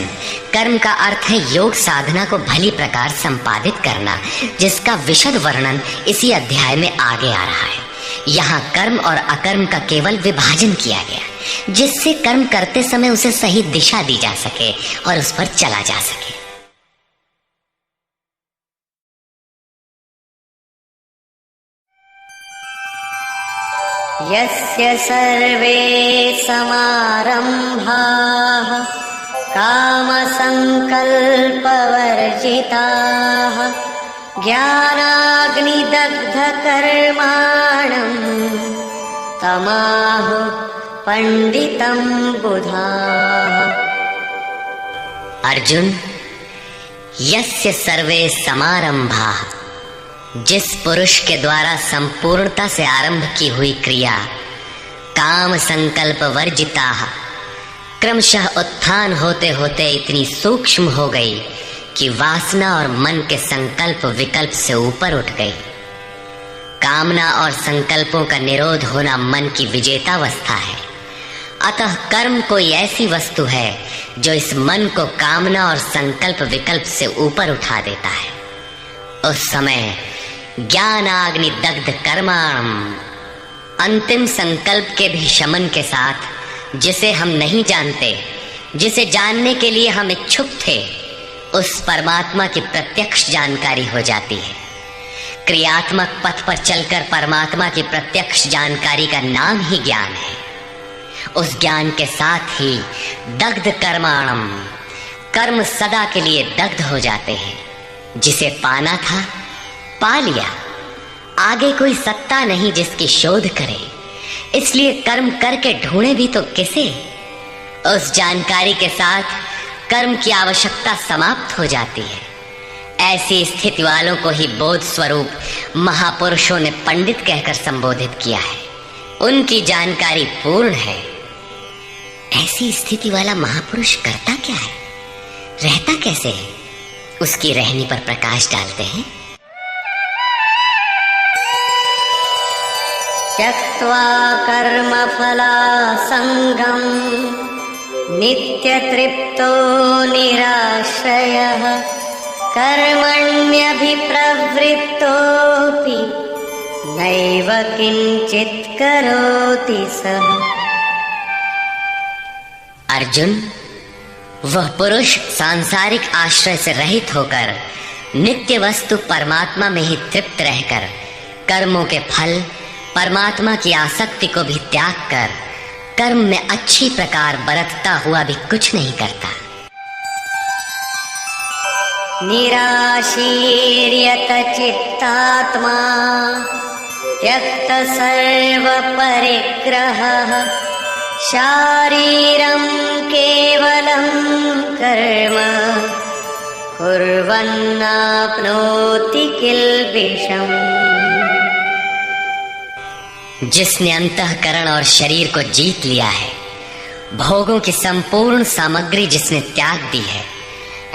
कर्म का अर्थ है योग साधना को भली प्रकार संपादित करना, जिसका विशद वर्णन इसी अध्याय में आगे आ रहा है। यहाँ कर्म और अकर्म का केवल विभाजन किया गया, जिससे कर्म करते समय उसे सही दिशा दी जा सके और उस पर चला जा सके। यस्य सर्वे समारम्भाः कामसङ्कल्पवर्जिताः ज्ञानाग्निदग्धकर्माणं तमाहुः पंडितं बुधाः। अर्जुन, यस्य सर्वे समारंभाः, जिस पुरुष के द्वारा संपूर्णता से आरंभ की हुई क्रिया काम संकल्प वर्जिताः क्रमशः उत्थान होते होते इतनी सूक्ष्म हो गई कि वासना और मन के संकल्प विकल्प से ऊपर उठ गई। कामना और संकल्पों का निरोध होना मन की विजेतावस्था है। अतः कर्म कोई ऐसी वस्तु है जो इस मन को कामना और संकल्प विकल्प से ऊपर उठा देता है। उस समय ज्ञानाग्नि दग्ध कर्माणम, अंतिम संकल्प के भी शमन के साथ, जिसे हम नहीं जानते, जिसे जानने के लिए हम इच्छुक थे, उस परमात्मा की प्रत्यक्ष जानकारी हो जाती है। क्रियात्मक पथ पर चलकर परमात्मा की प्रत्यक्ष जानकारी का नाम ही ज्ञान है। उस ज्ञान के साथ ही दग्ध कर्माणम, कर्म सदा के लिए दग्ध हो जाते हैं। जिसे पाना था पा लिया, आगे कोई सत्ता नहीं जिसकी शोध करे, इसलिए कर्म करके ढूंढे भी तो किसे। उस जानकारी के साथ कर्म की आवश्यकता समाप्त हो जाती है। ऐसी स्थिति वालों को ही बोध स्वरूप महापुरुषों ने पंडित कहकर संबोधित किया है। उनकी जानकारी पूर्ण है। ऐसी स्थिति वाला महापुरुष करता क्या है, रहता कैसे है, उसकी रहनी पर प्रकाश डालते हैं। त्यक्त्वा कर्मफलासंगं नित्यतृप्तो निराश्रयः कर्मण्यभिप्रवृत्तोऽपि नैव किंचित् करोति सः। अर्जुन, वह पुरुष सांसारिक आश्रय से रहित होकर नित्य वस्तु परमात्मा में ही तृप्त रहकर कर्मों के फल परमात्मा की आसक्ति को भी त्याग कर कर्म में अच्छी प्रकार बरतता हुआ भी कुछ नहीं करता। निराशीर्यत चित्तात्मा त्यक्त सर्व परिग्रहः शारीरं केवलं कर्म कुर्वन्नाप्नोति किल्बिषम्। जिसने अंतःकरण और शरीर को जीत लिया है, भोगों की संपूर्ण सामग्री जिसने त्याग दी है,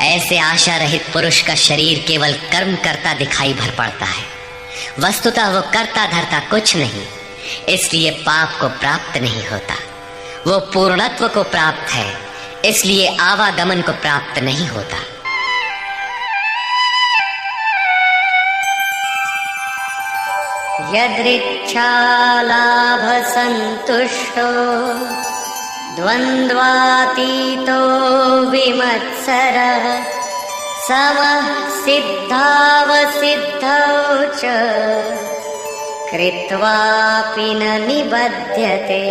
ऐसे आशा रहित पुरुष का शरीर केवल कर्म करता दिखाई भर पड़ता है। वस्तुतः वो करता धरता कुछ नहीं, इसलिए पाप को प्राप्त नहीं होता। वो पूर्णत्व को प्राप्त है, इसलिए आवागमन को प्राप्त नहीं होता। यदृच्छालाभ संतुष्टो द्वन्द्वातीतो विमत्सरः समः सिद्धावसिद्धौ च कृत्वापि न निबध्यते।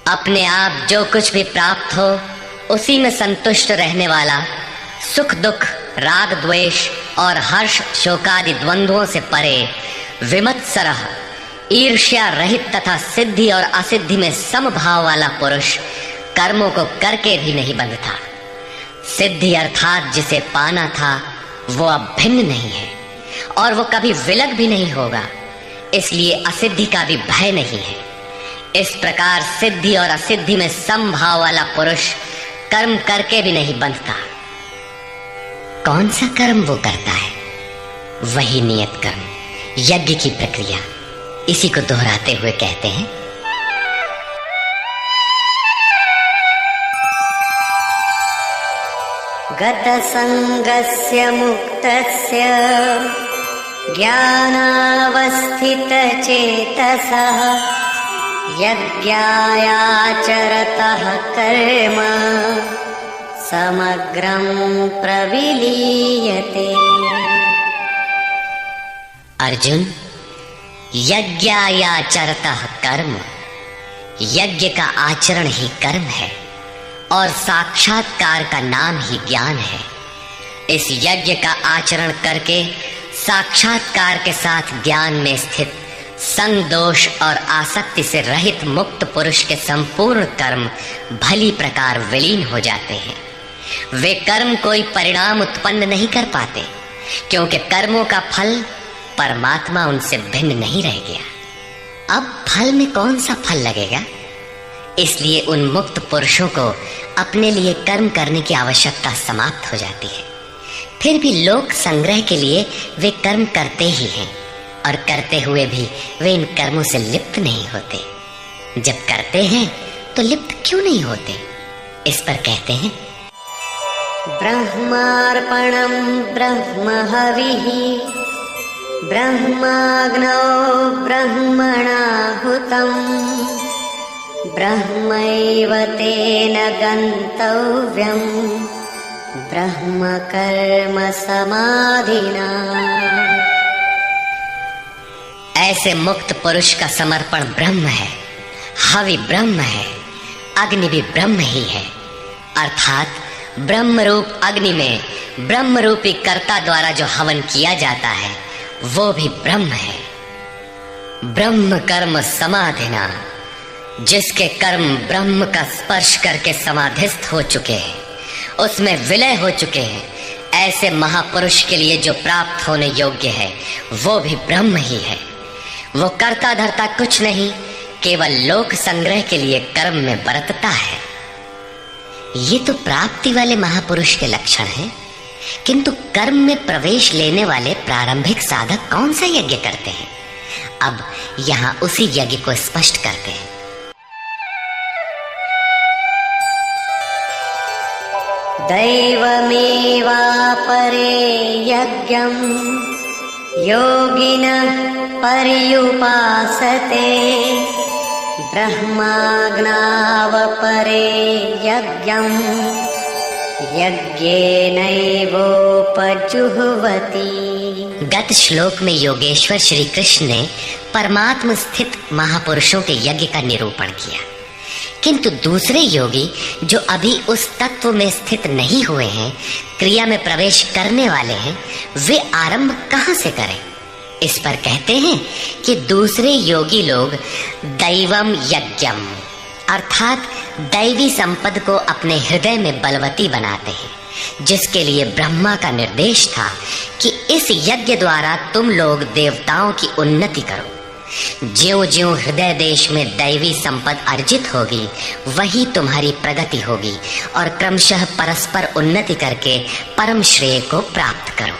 अपने आप जो कुछ भी प्राप्त हो उसी में संतुष्ट रहने वाला, सुख दुख राग द्वेष और हर्ष शोकादि द्वंद्वों से परे, विमत्सरः ईर्ष्या रहित तथा सिद्धि और असिद्धि में समभाव वाला पुरुष कर्मों को करके भी नहीं बंधता। सिद्धि अर्थात जिसे पाना था वो अब भिन्न नहीं है और वो कभी विलग भी नहीं होगा, इसलिए असिद्धि का भी भय नहीं है। इस प्रकार सिद्धि और असिद्धि में समभाव वाला पुरुष कर्म करके भी नहीं बंधता। कौन सा कर्म वो करता है? वही नियत कर्म, यज्ञ की प्रक्रिया। इसी को दोहराते हुए कहते हैं, गत संगस्य मुक्तस्य ज्ञानावस्थित चेतसः यज्ञायाचरतः कर्म समग्रं प्रविलीयते। अर्जुन, यज्ञायाचरतः कर्म, यज्ञ का आचरण ही कर्म है और साक्षात्कार का नाम ही ज्ञान है। इस यज्ञ का आचरण करके साक्षात्कार के साथ ज्ञान में स्थित संग दोष और आसक्ति से रहित मुक्त पुरुष के संपूर्ण कर्म भली प्रकार विलीन हो जाते हैं। वे कर्म कोई परिणाम उत्पन्न नहीं कर पाते, क्योंकि कर्मों का फल परमात्मा उनसे भिन्न नहीं रह गया। अब फल में कौन सा फल लगेगा? इसलिए उन मुक्त पुरुषों को अपने लिए कर्म करने की आवश्यकता समाप्त हो जाती है। फिर भी लोक संग्रह के लिए वे कर्म करते ही हैं और करते हुए भी वे इन कर्मों से लिप्त नहीं होते। जब करते हैं तो लिप्त क्यों नहीं होते? इस पर कहते हैं, ब्रह्मार्पणं ब्रह्महविः ब्रह्माग्नौ ब्रह्मणाहुतं ब्रह्मैव तेन गन्तव्यं ब्रह्म कर्म समाधिना। ऐसे मुक्त पुरुष का समर्पण ब्रह्म है, हवि ब्रह्म है, अग्नि भी ब्रह्म ही है। अर्थात ब्रह्म रूप अग्नि में ब्रह्म रूपी कर्ता द्वारा जो हवन किया जाता है वो भी ब्रह्म है। ब्रह्म कर्म समाधिना, जिसके कर्म ब्रह्म का स्पर्श करके समाधिस्थ हो चुके हैं, उसमें विलय हो चुके हैं, ऐसे महापुरुष के लिए जो प्राप्त होने योग्य है वो भी ब्रह्म ही है। वो कर्ता धर्ता कुछ नहीं, केवल लोक संग्रह के लिए कर्म में बरतता है। ये तो प्राप्ति वाले महापुरुष के लक्षण हैं, किंतु कर्म में प्रवेश लेने वाले प्रारंभिक साधक कौन सा यज्ञ करते हैं? अब यहाँ उसी यज्ञ को स्पष्ट करते हैं। दैवमेवापरे यज्ञं योगिनः पर्युपासते, ब्रह्माज्ञावपरे यज्ञं यज्ञेनैवोपजुह्वति। गत श्लोक में योगेश्वर श्री कृष्ण ने परमात्म स्थित महापुरुषों के यज्ञ का निरूपण किया, किंतु दूसरे योगी जो अभी उस तत्व में स्थित नहीं हुए हैं, क्रिया में प्रवेश करने वाले हैं, वे आरंभ कहां से करें? इस पर कहते हैं कि दूसरे योगी लोग दैवम यज्ञम अर्थात दैवी संपद को अपने हृदय में बलवती बनाते हैं, जिसके लिए ब्रह्मा का निर्देश था कि इस यज्ञ द्वारा तुम लोग देवताओं की उन्नति करो। ज्यों ज्यों हृदय देश में दैवी संपद अर्जित होगी, वही तुम्हारी प्रगति होगी और क्रमशः परस्पर उन्नति करके परम श्रेय को प्राप्त करो।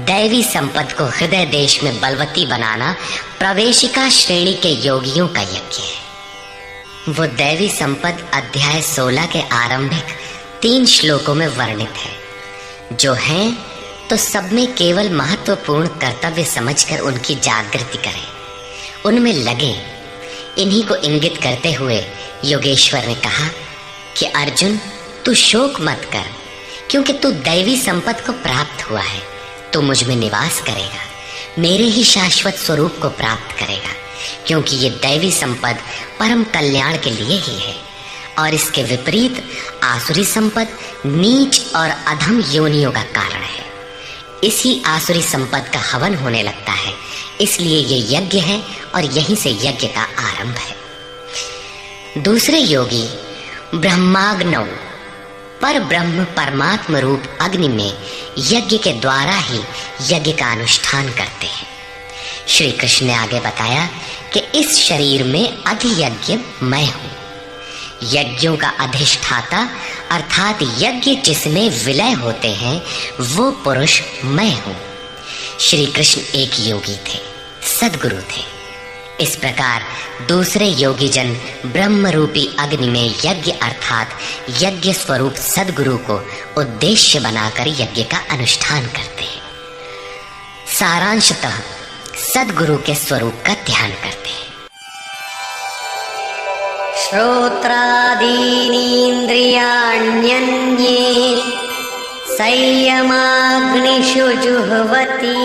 दैवी संपद को हृदय देश में बलवती बनाना प्रवेशिका श्रेणी के योगियों का यज्ञ है। वो दैवी संपद अध्याय 16 के आरंभिक 3 श्लोकों में वर्णित है, जो हैं तो सब में केवल महत्वपूर्ण कर्तव्य समझकर उनकी जागृति करें, उनमें लगे। इन्हीं को इंगित करते हुए योगेश्वर ने कहा कि अर्जुन, तू शोक मत कर, क्योंकि तू दैवी संपद को प्राप्त हुआ है, तू मुझ में निवास करेगा, मेरे ही शाश्वत स्वरूप को प्राप्त करेगा, क्योंकि ये दैवी संपद परम कल्याण के लिए ही है। और इसके विपरीत आसुरी संपद नीच और अधम योनियों का कारण है। इसी आसुरी संपद का हवन होने लगता है, इसलिए ये यज्ञ है और यहीं से यज्ञ का आरंभ है। दूसरे योगी ब्रह्माग्नौ पर ब्रह्म परमात्म रूप अग्नि में यज्ञ के द्वारा ही यज्ञ का अनुष्ठान करते हैं। श्री कृष्ण ने आगे बताया कि इस शरीर में अधियज्ञ मैं हूं। यज्ञों का अधिष्ठाता अर्थात यज्ञ जिसमें विलय होते हैं, वो पुरुष मैं हूं। श्री कृष्ण एक योगी थे, सद्गुरु थे। इस प्रकार दूसरे योगी जन ब्रह्म रूपी अग्नि में यज्ञ अर्थात यज्ञ स्वरूप सद्गुरु को उद्देश्य बनाकर यज्ञ का अनुष्ठान करते हैं। सारांशतः सद्गुरु के स्वरूप का ध्यान करते हैं। श्रोत्रादीनीन्द्रियाण्यन्ये संयमाग्निषु जुह्वति,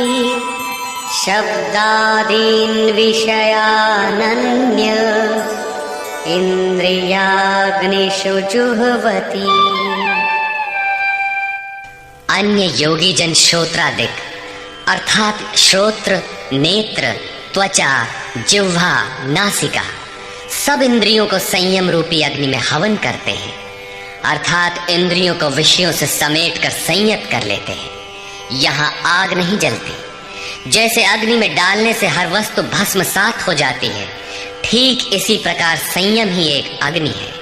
शब्दादीन् विषयानन्य इंद्रियाग्निषु जुह्वति। अन्य योगी जन श्रोत्रादिक अर्थात श्रोत्र, नेत्र, त्वचा, जिह्वा, नासिका सब इंद्रियों को संयम रूपी अग्नि में हवन करते हैं, अर्थात इंद्रियों को विषयों से समेट कर संयत कर लेते हैं। यहाँ आग नहीं जलती। जैसे अग्नि में डालने से हर वस्तु भस्मसात हो जाती है, ठीक इसी प्रकार संयम ही एक अग्नि है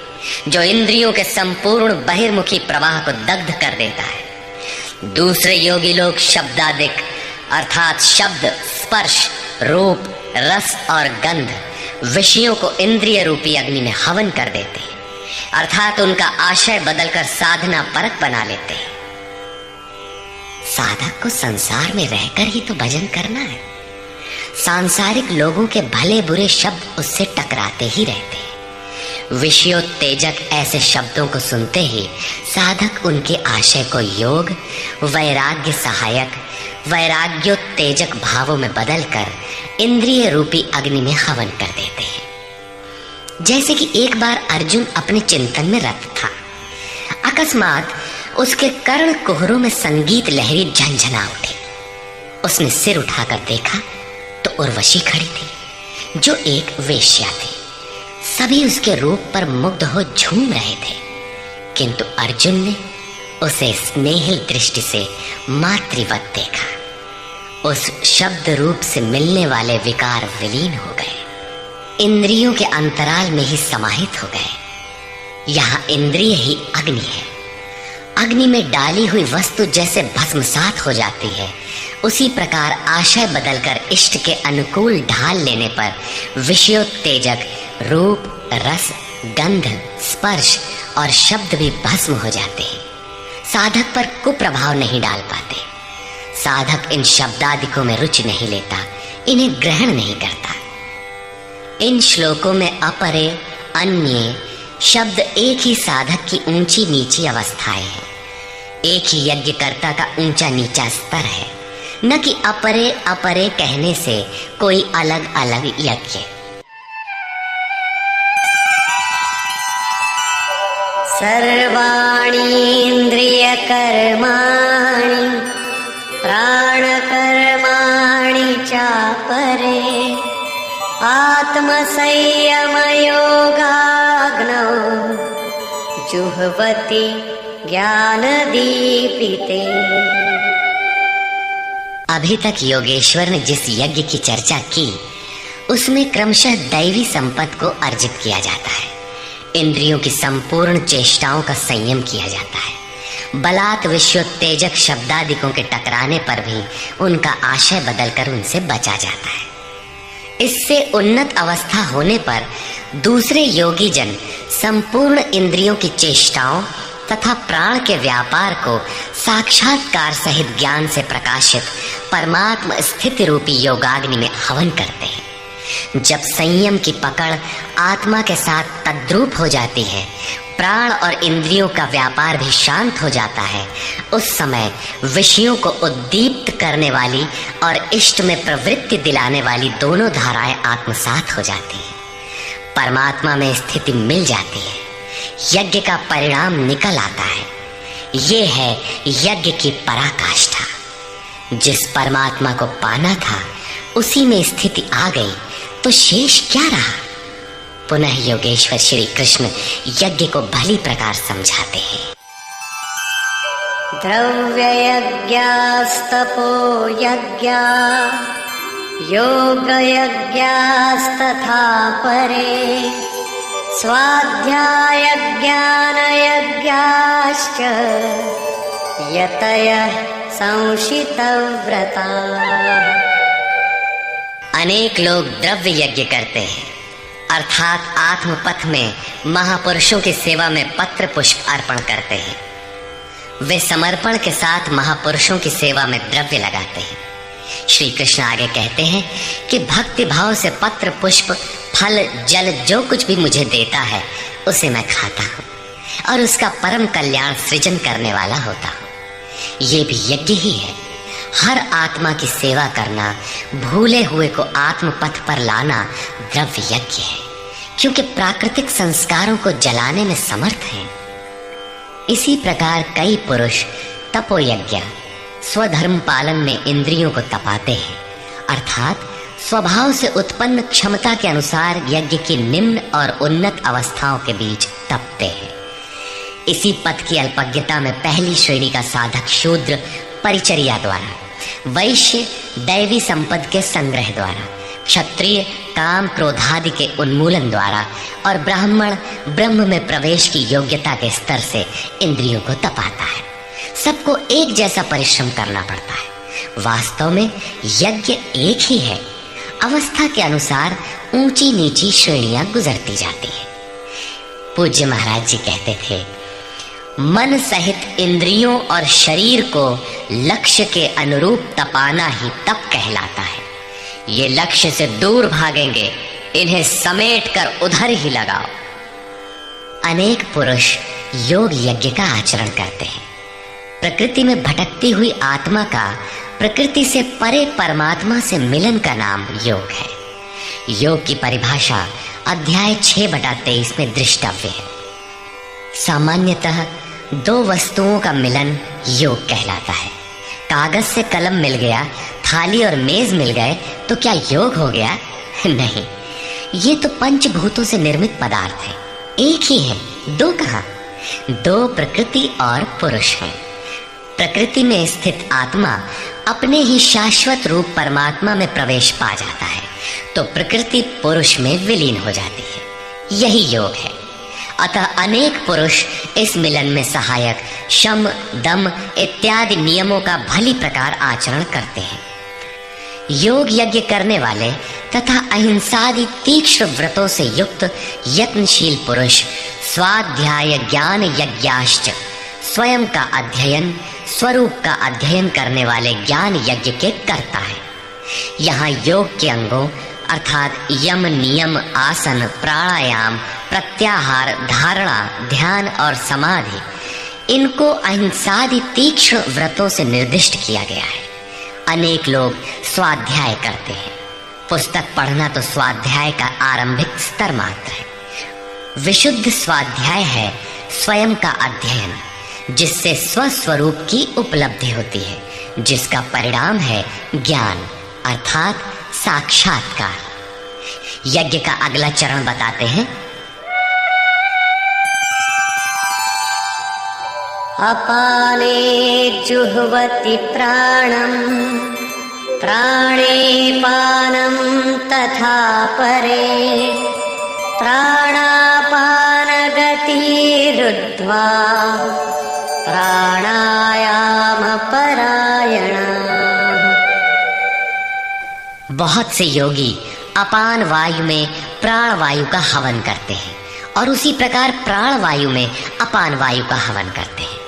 जो इंद्रियों के संपूर्ण बहिर्मुखी प्रवाह को दग्ध कर देता है। दूसरे योगी लोग शब्दादिक अर्थात शब्द, स्पर्श, रूप, रस और गंध विषयों को इंद्रिय रूपी अग्नि में हवन कर देते हैं, अर्थात उनका आशय बदलकर साधना परक बना लेते हैं। साधक को संसार में रहकर ही तो भजन करना है। सांसारिक लोगों के भले बुरे शब्द उससे टकराते ही रहते हैं। विषयोत्तेजक ऐसे शब्दों को सुनते ही साधक उनके आशय को योग, वैराग्य सहायक, वैराग्योत्तेजक भावों में बदलकर इंद्रिय रूपी अग्नि में हवन कर देते हैं। जैसे कि एक बार अर्जुन अपने चिंतन में रत था, अकस्मात उसके कर्ण कुहरों में संगीत लहरी झंझना उठी। उसने सिर उठाकर देखा तो उर्वशी खड़ी थी, जो एक वेश्या थी। सभी उसके रूप पर मुग्ध हो झूम रहे थे, किंतु अर्जुन ने उसे स्नेहिल दृष्टि से मातृवत देखा। उस शब्द रूप से मिलने वाले विकार विलीन हो गए, इंद्रियों के अंतराल में ही समाहित हो गए। यहाँ इंद्रिय ही अग्नि है। अग्नि में डाली हुई वस्तु जैसे भस्मसात हो जाती है, उसी प्रकार आशय बदलकर इष्ट के अनुकूल ढाल लेने पर विषयोत्तेजक रूप, रस, गंध, स्पर्श और शब्द भी भस्म हो जाते हैं। साधक पर कुप्रभाव नहीं डाल पाते। साधक इन शब्दादिकों में रुचि नहीं लेता, इन्हें ग्रहण नहीं करता। इन श्लोकों में अपरे, अन्य शब्द एक ही साधक की ऊंची नीची अवस्थाएं हैं। एक ही यज्ञकर्ता का ऊंचा नीचा स्तर है, न कि अपरे अपरे कहने से कोई अलग अलग यज्ञ। सर्वाणि इंद्रिय कर्माणि प्राणकर्माणि चापरे आत्मसंयम योगाग्नौ जुह्वति ज्ञान दीपिते। अभी तक योगेश्वर ने जिस यज्ञ की चर्चा की, उसमें क्रमशः दैवी संपत्ति को अर्जित किया जाता है। इंद्रियों की संपूर्ण चेष्टाओं का संयम किया जाता है। बलात् विषयोत्तेजक शब्दादिकों के टकराने पर भी उनका आशय बदलकर उनसे बचा जाता है। इससे उन्नत अवस्था होने पर दूसरे योगी जन संपूर्ण इंद्रियों की चेष्टाओं तथा प्राण के व्यापार को साक्षात्कार सहित ज्ञान से प्रकाशित परमात्म स्थिति रूपी योगाग्नि में हवन करते हैं। जब संयम की पकड़ आत्मा के साथ तद्रूप हो जाती है, प्राण और इंद्रियों का व्यापार भी शांत हो जाता है, उस समय विषयों को उद्दीप्त करने वाली और इष्ट में प्रवृत्ति दिलाने वाली दोनों धाराएं आत्मसात हो जाती हैं। परमात्मा में स्थिति मिल जाती है, यज्ञ का परिणाम निकल आता है। ये है यज्ञ की पराकाष्ठा। जिस परमात्मा को पाना था उसी में स्थिति आ गई तो शेष क्या रहा। पुनः योगेश्वर श्री कृष्ण यज्ञ को भली प्रकार समझाते हैं। द्रव्य यज्ञास्तपो यज्ञा योग यज्ञास्तथा परे स्वाध्याय ज्ञान यज्ञाश्च यतयः संशित व्रता। अनेक लोग द्रव्य यज्ञ करते हैं, अर्थात आत्मपथ में महापुरुषों की सेवा में पत्र पुष्प अर्पण करते हैं। वे समर्पण के साथ महापुरुषों की सेवा में द्रव्य लगाते हैं। श्री कृष्ण आगे कहते हैं कि भक्ति भाव से पत्र पुष्प फल जल जो कुछ भी मुझे देता है उसे मैं खाता हूँ और उसका परम कल्याण सृजन करने वाला होता हूँ। ये भी यज्ञ ही है। हर आत्मा की सेवा करना, भूले हुए को आत्म पथ पर लाना द्रव्य यज्ञ है, क्योंकि प्राकृतिक संस्कारों को जलाने में समर्थ हैं। इसी प्रकार कई पुरुष तपोयज्ञ स्वधर्म पालन में इंद्रियों को तपाते हैं, अर्थात स्वभाव से उत्पन्न क्षमता के अनुसार यज्ञ की निम्न और उन्नत अवस्थाओं के बीच तपते हैं। इसी पथ की अल्पज्ञता में पहली श्रेणी का साधक शूद्र परिचर्या द्वारा, वैश्य दैवी संपद के संग्रह द्वारा, क्षत्रिय काम क्रोधादि के उन्मूलन द्वारा और ब्राह्मण ब्रह्म में प्रवेश की योग्यता के स्तर से इंद्रियों को तपाता है। सबको एक जैसा परिश्रम करना पड़ता है। वास्तव में यज्ञ एक ही है, अवस्था के अनुसार ऊंची नीची श्रेणियां गुजरती जाती है। पूज्य महाराज जी कहते थे, मन सहित इंद्रियों और शरीर को लक्ष्य के अनुरूप तपाना ही तप कहलाता है। ये लक्ष्य से दूर भागेंगे, इन्हें समेट कर उधर ही लगाओ। अनेक पुरुष योग यज्ञ का आचरण करते हैं। प्रकृति में भटकती हुई आत्मा का प्रकृति से परे परमात्मा से मिलन का नाम योग है। योग की परिभाषा अध्याय 6/23 में दृष्टव्य है। सामान्यतः दो वस्तुओं का मिलन योग कहलाता है। कागज से कलम मिल गया, थाली और मेज मिल गए तो क्या योग हो गया? नहीं, ये तो पंचभूतों से निर्मित पदार्थ है। एक ही है, दो कहाँ? दो प्रकृति और पुरुष हैं। प्रकृति में स्थित आत्मा अपने ही शाश्वत रूप परमात्मा में प्रवेश पा जाता है तो प्रकृति पुरुष में विलीन हो जाती है। यही योग है। अतः अनेक पुरुष इस मिलन में सहायक शम, दम इत्यादि नियमों का भली प्रकार आचरण करते हैं। योग यज्ञ करने वाले तथा अहिंसादि तीक्ष्ण व्रतों से युक्त यत्नशील पुरुष स्वाध्याय ज्ञान यज्ञाश्च स्वयं का अध्ययन, स्वरूप का अध्ययन करने वाले ज्ञान यज्ञ के करता है। यहाँ योग के अंगों अर्थात यम, नियम, आसन, प्राणायाम, प्रत्याहार, धारणा, ध्यान और समाधि, इनको अहिंसादि तीक्ष्ण व्रतों से निर्दिष्ट किया गया है। अनेक लोग स्वाध्याय करते हैं। पुस्तक पढ़ना तो स्वाध्याय का आरंभिक स्तर मात्र है। विशुद्ध स्वाध्याय है स्वयं का अध्ययन, जिससे स्वस्वरूप की उपलब्धि होती है, जिसका परिणाम है ज्ञान अर्थात साक्षात्कार। यज्ञ का अगला चरण बताते हैं। अपाने जुह्वति प्राणं, प्राणे पानं तथा परे, प्राणापान गतिरुद्ध्वा प्राणायाम परायणा। बहुत से योगी अपान वायु में प्राण वायु का हवन करते हैं और उसी प्रकार प्राण वायु में अपान वायु का हवन करते हैं।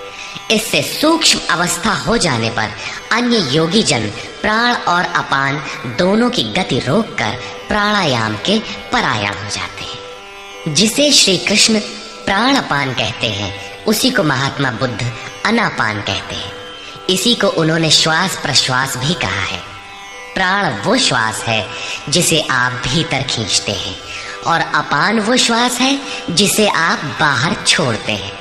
इससे सूक्ष्म अवस्था हो जाने पर अन्य योगी जन प्राण और अपान दोनों की गति रोककर प्राणायाम के परायण हो जाते हैं। जिसे श्री कृष्ण प्राण अपान कहते हैं उसी को महात्मा बुद्ध अनापान कहते हैं। इसी को उन्होंने श्वास प्रश्वास भी कहा है। प्राण वो श्वास है जिसे आप भीतर खींचते हैं और अपान वो श्वास है जिसे आप बाहर छोड़ते हैं।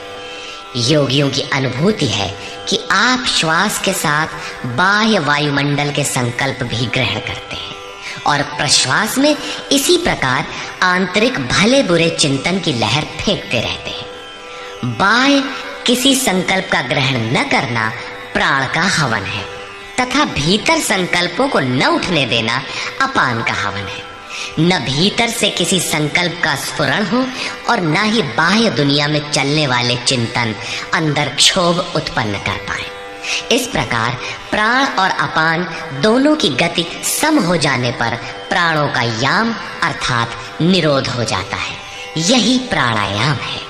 योगियों की अनुभूति है कि आप श्वास के साथ बाह्य वायुमंडल के संकल्प भी ग्रहण करते हैं और प्रश्वास में इसी प्रकार आंतरिक भले बुरे चिंतन की लहर फेंकते रहते हैं। बाह्य किसी संकल्प का ग्रहण न करना प्राण का हवन है तथा भीतर संकल्पों को न उठने देना अपान का हवन है। न भीतर से किसी संकल्प का स्फुरण हो और न ही बाह्य दुनिया में चलने वाले चिंतन अंदर क्षोभ उत्पन्न कर पाए। इस प्रकार प्राण और अपान दोनों की गति सम हो जाने पर प्राणों का याम अर्थात निरोध हो जाता है। यही प्राणायाम है।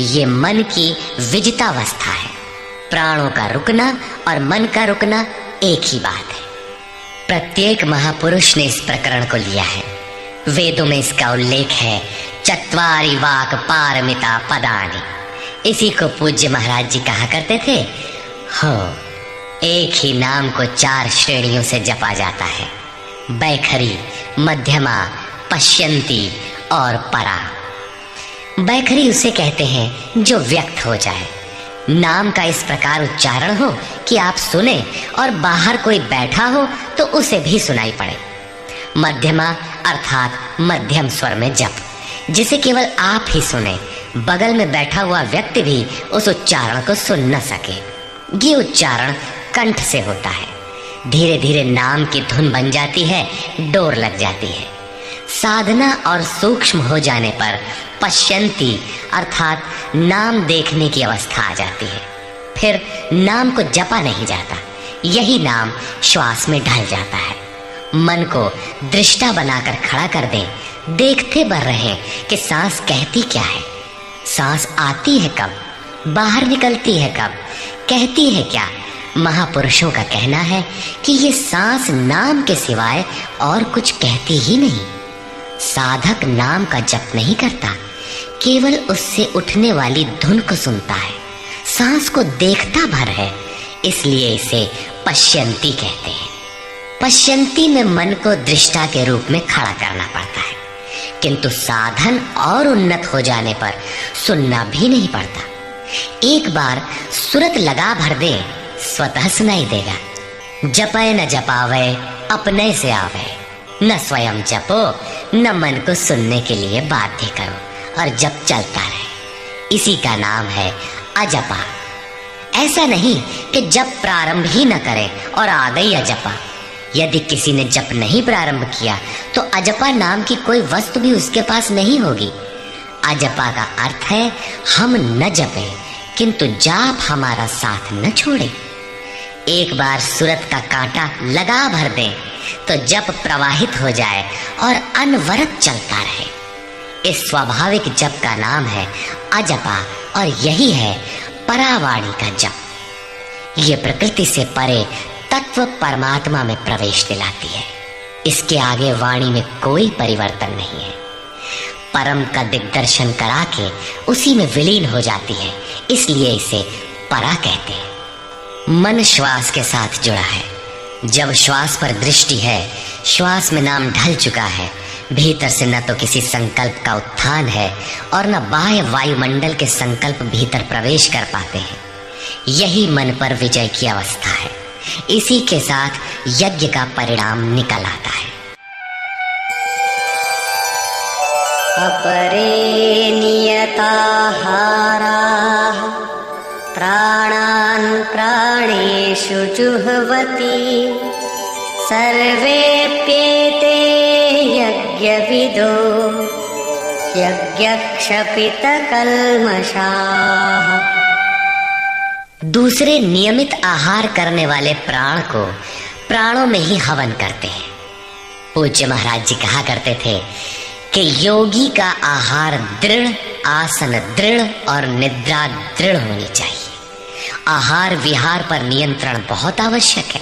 ये मन की विजितावस्था है। प्राणों का रुकना और मन का रुकना एक ही बात है। प्रत्येक महापुरुष ने इस प्रकरण को लिया है। वेदों में इसका उल्लेख है। चत्वारि वाक पारमिता पदानि। इसी को पूज्य महाराज जी कहा करते थे। हो, एक ही नाम को 4 श्रेणियों से जपा जाता है। बैखरी, मध्यमा, पश्यंती और परा। बैखरी उसे कहते हैं जो व्यक्त हो जाए। नाम का इस प्रकार उच्चारण हो कि आप सुने और बाहर कोई बैठा हो तो उसे भी सुनाई पड़े। मध्यमा अर्थात मध्यम स्वर में जप, जिसे केवल आप ही सुने, बगल में बैठा हुआ व्यक्ति भी उस उच्चारण को सुन न सके। ये उच्चारण कंठ से होता है। धीरे धीरे नाम की धुन बन जाती है, डोर लग जाती है। साधना और सूक्ष्म हो जाने पर पश्यंती अर्थात नाम देखने की अवस्था आ जाती है। फिर नाम को जपा नहीं जाता, यही नाम श्वास में ढल जाता है। मन को दृष्टा बनाकर खड़ा कर दें। देखते बढ़ रहे कि सांस कहती क्या है, सांस आती है कब, बाहर निकलती है कब, कहती है क्या। महापुरुषों का कहना है कि ये सांस नाम के सिवाय और कुछ कहती ही नहीं। साधक नाम का जप नहीं करता, केवल उससे उठने वाली धुन को सुनता है। सांस को देखता भर है, इसलिए इसे पश्यंती कहते हैं। पश्यंती में मन को दृष्टा के रूप में खड़ा करना पड़ता है, किंतु साधन और उन्नत हो जाने पर सुनना भी नहीं पड़ता। एक बार सुरत लगा भर दे, स्वतः सुनाई देगा। जपय न जपावे अपने से आवे, न स्वयं जपो न मन को सुनने के लिए बाध्य करो और जप चलता रहे। इसी का नाम है अजपा। ऐसा नहीं कि जप प्रारंभ ही न करे और आ गई अजपा। यदि किसी ने जप नहीं प्रारंभ किया तो अजपा नाम की कोई वस्तु भी उसके पास नहीं होगी। अजपा का अर्थ है हम न जपे किंतु जाप हमारा साथ न छोड़े। एक बार सूरत का कांटा लगा भर दें तो जप प्रवाहित हो जाए और अनवरत चलता रहे। इस स्वाभाविक जप का नाम है अजपा और यही है परावाणी का जप। ये प्रकृति से परे तत्व परमात्मा में प्रवेश दिलाती है। इसके आगे वाणी में कोई परिवर्तन नहीं है। परम का दिग्दर्शन करा के उसी में विलीन हो जाती है, इसलिए इसे परा कहते हैं। मन श्वास के साथ जुड़ा है। जब श्वास पर दृष्टि है, श्वास में नाम ढल चुका है। भीतर से न तो किसी संकल्प का उत्थान है और न बाह्य वायुमंडल के संकल्प भीतर प्रवेश कर पाते हैं। यही मन पर विजय की अवस्था है। इसी के साथ यज्ञ का परिणाम निकल आता है। अपरे नियताहाराः प्राणान् प्राणेषु जुह्वति सर्वेप्येते यज्ञविदो यज्ञक्षपितकल्मषाः। दूसरे नियमित आहार करने वाले प्राण को प्राणों में ही हवन करते हैं। पूज्य महाराज जी कहा करते थे कि योगी का आहार दृढ़, आसन दृढ़ और निद्रा दृढ़ होनी चाहिए। आहार विहार पर नियंत्रण बहुत आवश्यक है।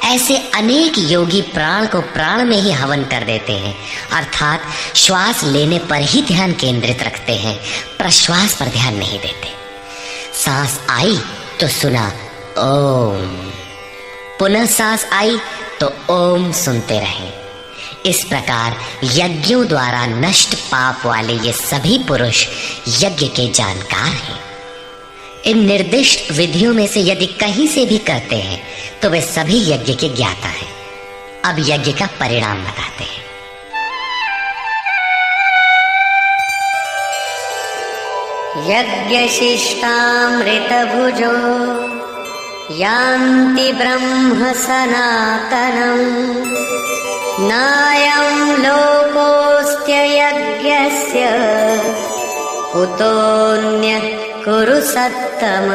ऐसे अनेक योगी प्राण को प्राण में ही हवन कर देते हैं, अर्थात श्वास लेने पर ही ध्यान केंद्रित रखते हैं, प्रश्वास पर ध्यान नहीं देते। सांस आई तो सुना ओम, पुनः सांस आई तो ओम सुनते रहें। इस प्रकार यज्ञों द्वारा नष्ट पाप वाले ये सभी पुरुष यज्ञ के जानकार हैं। इन निर्दिष्ट विधियों में से यदि कहीं से भी करते हैं तो वे सभी यज्ञ के ज्ञाता हैं। अब यज्ञ का परिणाम बताते हैं। यज्ञशिष्टामृतभुजो यान्ति ब्रह्म सनातनम् नायं लोकोऽस्त्ययज्ञस्य कुतोऽन्यः कुरु सत्तम।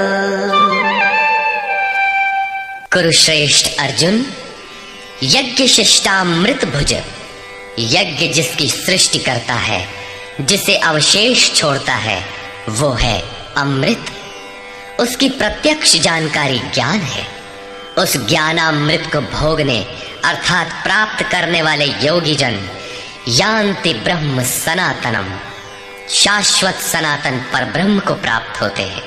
कुरुश्रेष्ठ अर्जुन, यज्ञ शिष्टामृत भुज, यज्ञ जिसकी सृष्टि करता है, जिसे अवशेष छोड़ता है, वो है अमृत। उसकी प्रत्यक्ष जानकारी ज्ञान है। उस ज्ञानामृत को भोगने अर्थात प्राप्त करने वाले योगी जन यान्ति ब्रह्म सनातनम, शाश्वत सनातन पर ब्रह्म को प्राप्त होते हैं।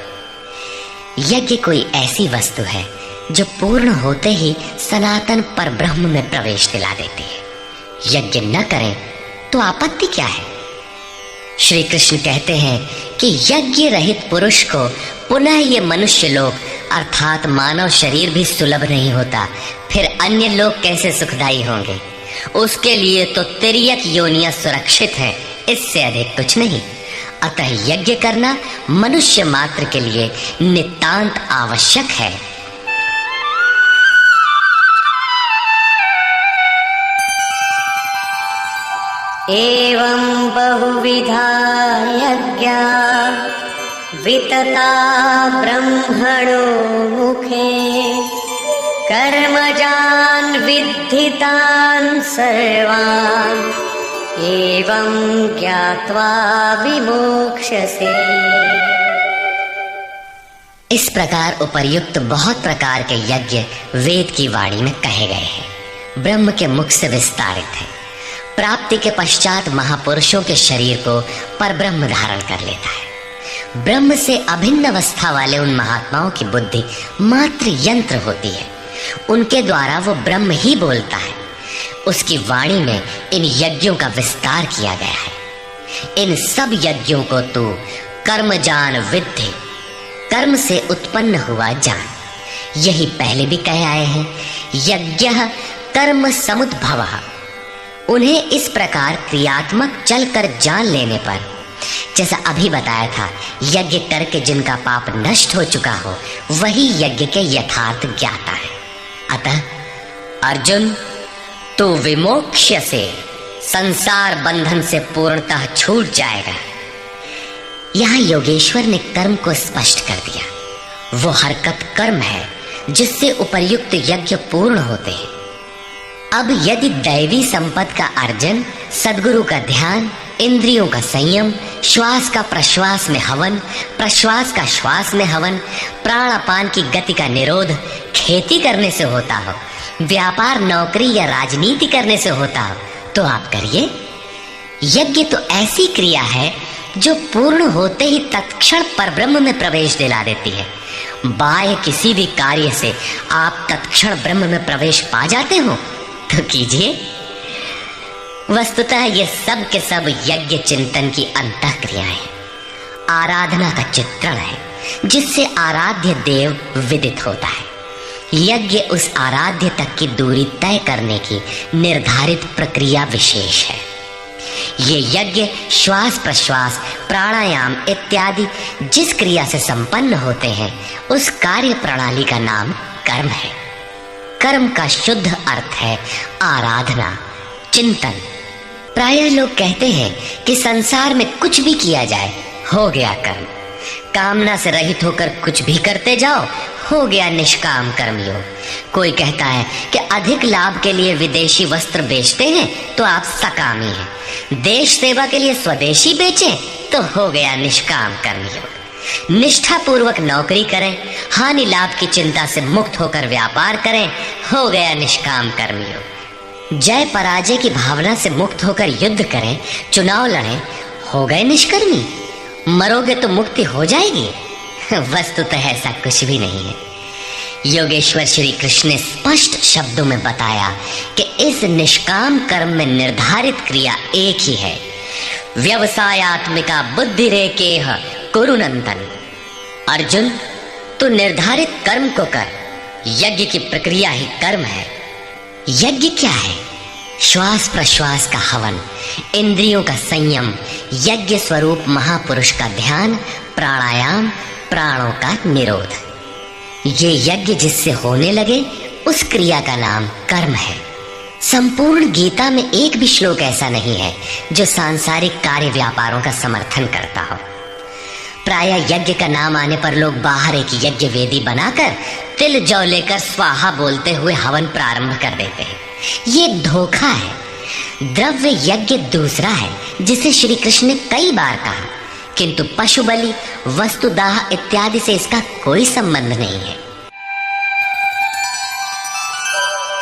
यज्ञ कोई ऐसी वस्तु है जो पूर्ण होते ही सनातन पर ब्रह्म में प्रवेश दिला देती है। यज्ञ न करें तो आपत्ति क्या है? श्री कृष्ण कहते हैं कि यज्ञ रहित पुरुष को पुनः ये मनुष्य लोक अर्थात मानव शरीर भी सुलभ नहीं होता, फिर अन्य लोग कैसे सुखदायी होंगे? उसके लिए तो तिर्यक योनियां सुरक्षित हैं, इससे अधिक कुछ नहीं। अतः यज्ञ करना मनुष्य मात्र के लिए नितांत आवश्यक है। एवं बहुविधा यज्ञा वितता ब्रह्मणो मुखे कर्मजान् विद्धितान् सर्वान् एवं ज्ञात्वा विमोक्ष्यसे। इस प्रकार उपर्युक्त बहुत प्रकार के यज्ञ वेद की वाणी में कहे गए हैं, ब्रह्म के मुख से विस्तारित है। प्राप्ति के पश्चात महापुरुषों के शरीर को परब्रह्म धारण कर लेता है। ब्रह्म से अभिन्न अवस्था वाले उन महात्माओं की बुद्धि मात्र यंत्र होती है, उनके द्वारा वो ब्रह्म ही बोलता है। उसकी वाणी में इन यज्ञों का विस्तार किया गया है। इन सब यज्ञों को तू कर्म जान विद्धि, कर्म से उत्पन्न हुआ जान। यही पहले भी कहे आए हैं, यज्ञः कर्म समुद्भवः। उन्हें इस प्रकार क्रियात्मक चलकर जान लेने पर, जैसा अभी बताया था, यज्ञ करके जिनका पाप नष्ट हो चुका हो वही यज्ञ के यथार्थ ज्ञाता है। अतः अर्जुन, तू विमोक्ष से संसार बंधन से पूर्णतः छूट जाएगा। यहाँ योगेश्वर ने कर्म को स्पष्ट कर दिया। वो हरकत कर्म है जिससे उपर्युक्त यज्ञ पूर्ण होते हैं। अब यदि दैवी संपत्ति का अर्जन, सद्गुरु का ध्यान, इंद्रियों का संयम, श्वास का प्रश्वास में हवन, प्रश्वास का श्वास में हवन, प्राणापान की गति का निरोध खेती करने से होता हो, व्यापार, नौकरी या राजनीति करने से होता हो, तो आप करिए। यज्ञ तो ऐसी क्रिया है जो पूर्ण होते ही तत्क्षण परब्रह्म में प्रवेश दिला देती है। बाह्य किसी भी कार्य से आप तत्क्षण ब्रह्म में प्रवेश पा जाते हो तो कीजिए। वस्तुतः ये सब के सब यज्ञ चिंतन की अंतःक्रियाएं, आराधना का चित्रण है जिससे आराध्य देव विदित होता है। यज्ञ उस आराध्य तक की दूरी तय करने की निर्धारित प्रक्रिया विशेष है। ये यज्ञ श्वास प्रश्वास, प्राणायाम इत्यादि जिस क्रिया से संपन्न होते हैं उस कार्य प्रणाली का नाम कर्म है। कर्म का शुद्ध अर्थ है आराधना, चिंतन। प्रायः लोग कहते हैं कि संसार में कुछ भी किया जाए हो गया कर्म। कामना से रहित होकर कुछ भी करते जाओ हो गया निष्काम कर्मयोग। कोई कहता है कि अधिक लाभ के लिए विदेशी वस्त्र बेचते हैं तो आप सकामी हैं। देश सेवा के लिए स्वदेशी बेचें तो हो गया निष्काम कर्मयोग। निष्ठा पूर्वक नौकरी करें, हानि लाभ की चिंता से मुक्त होकर व्यापार करें, हो गया निष्काम कर्मयोग। जय पराजय की भावना से मुक्त होकर युद्ध करें, चुनाव लड़ें, हो गए निष्कर्मी। मरोगे तो मुक्ति हो जाएगी। वस्तुतः ऐसा कुछ भी नहीं है। योगेश्वर श्री कृष्ण ने स्पष्ट शब्दों में बताया कि इस निष्काम कर्म में निर्धारित क्रिया एक ही है। व्यवसायात्मिका बुद्धि रेकेह कुरुनंदन। अर्जुन, तू निर्धारित कर्म को कर। यज्ञ की प्रक्रिया ही कर्म है। यज्ञ क्या है? श्वास प्रश्वास का हवन, इंद्रियों का संयम, यज्ञ स्वरूप महापुरुष का ध्यान, प्राणायाम, प्राणों का निरोध। ये यज्ञ जिससे होने लगे उस क्रिया का नाम कर्म है। संपूर्ण गीता में एक भी श्लोक ऐसा नहीं है जो सांसारिक कार्य व्यापारों का समर्थन करता हो। प्रायः यज्ञ का नाम आने पर लोग बाहर एक यज्ञ वेदी बनाकर तिल जौ लेकर स्वाहा बोलते हुए हवन प्रारंभ कर देते हैं। ये धोखा है। द्रव्य यज्ञ दूसरा है जिसे श्री कृष्ण ने कई बार कहा, किंतु पशु बलि, वस्तुदाह इत्यादि से इसका कोई संबंध नहीं है।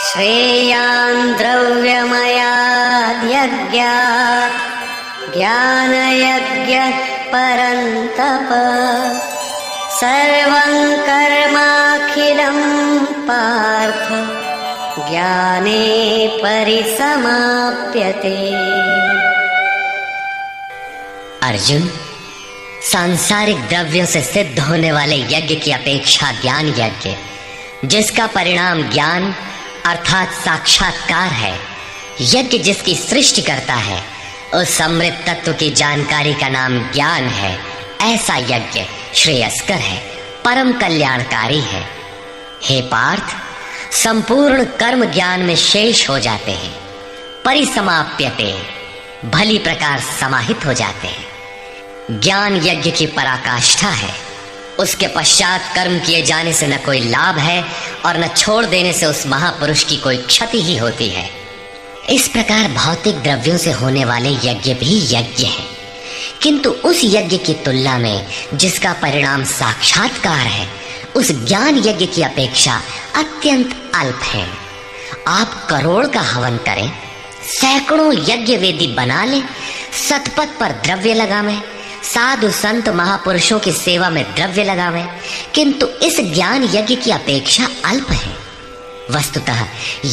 श्रेयान् द्रव्यमयाद् यज्ञात् ज्ञानयज्ञः परन्तप सर्वं कर्माखिलं पार्थ ज्ञाने परिसमाप्यते। अर्जुन, सांसारिक द्रव्यों से सिद्ध होने वाले यज्ञ की अपेक्षा ज्ञान यज्ञ, जिसका परिणाम ज्ञान अर्थात साक्षात्कार है, यज्ञ जिसकी सृष्टि करता है, उस अमृत तत्व की जानकारी का नाम ज्ञान है। ऐसा यज्ञ श्रेयस्कर है, परम कल्याणकारी है। हे पार्थ, संपूर्ण कर्म ज्ञान में शेष हो जाते हैं, परिसमाप्यते, भली प्रकार समाहित हो जाते हैं। ज्ञान यज्ञ की पराकाष्ठा है। उसके पश्चात कर्म किए जाने से न कोई लाभ है और न छोड़ देने से उस महापुरुष की कोई क्षति ही होती है। इस प्रकार भौतिक द्रव्यों से होने वाले यज्ञ भी यज्ञ है, किंतु उस यज्ञ की तुलना में जिसका परिणाम साक्षात्कार है, उस ज्ञान यज्ञ की अपेक्षा अत्यंत अल्प है। आप करोड़ का हवन करें, सैकड़ों यज्ञ वेदी बना लें, सतपथ पर द्रव्य लगावें, साधु संत महापुरुषों की सेवा में द्रव्य लगावें, किंतु इस ज्ञान यज्ञ की अपेक्षा अल्प है। वस्तुतः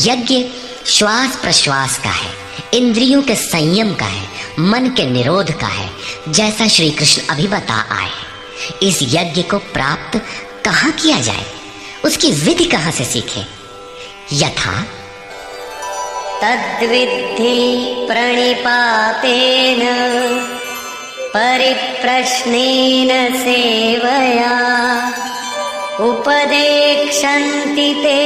यज्ञ श्वास प्रश्वास का है, इंद्रियों के संयम का है, मन के निरोध का है, जैसा श्री कृष्ण अभी बता आए। इस यज्ञ को प्राप्त कहाँ किया जाए, उसकी विधि कहाँ से सीखे? यथा तद्विद्धि प्रणिपातेन परिप्रश्नेन सेवया उपदेक्षन्ति ते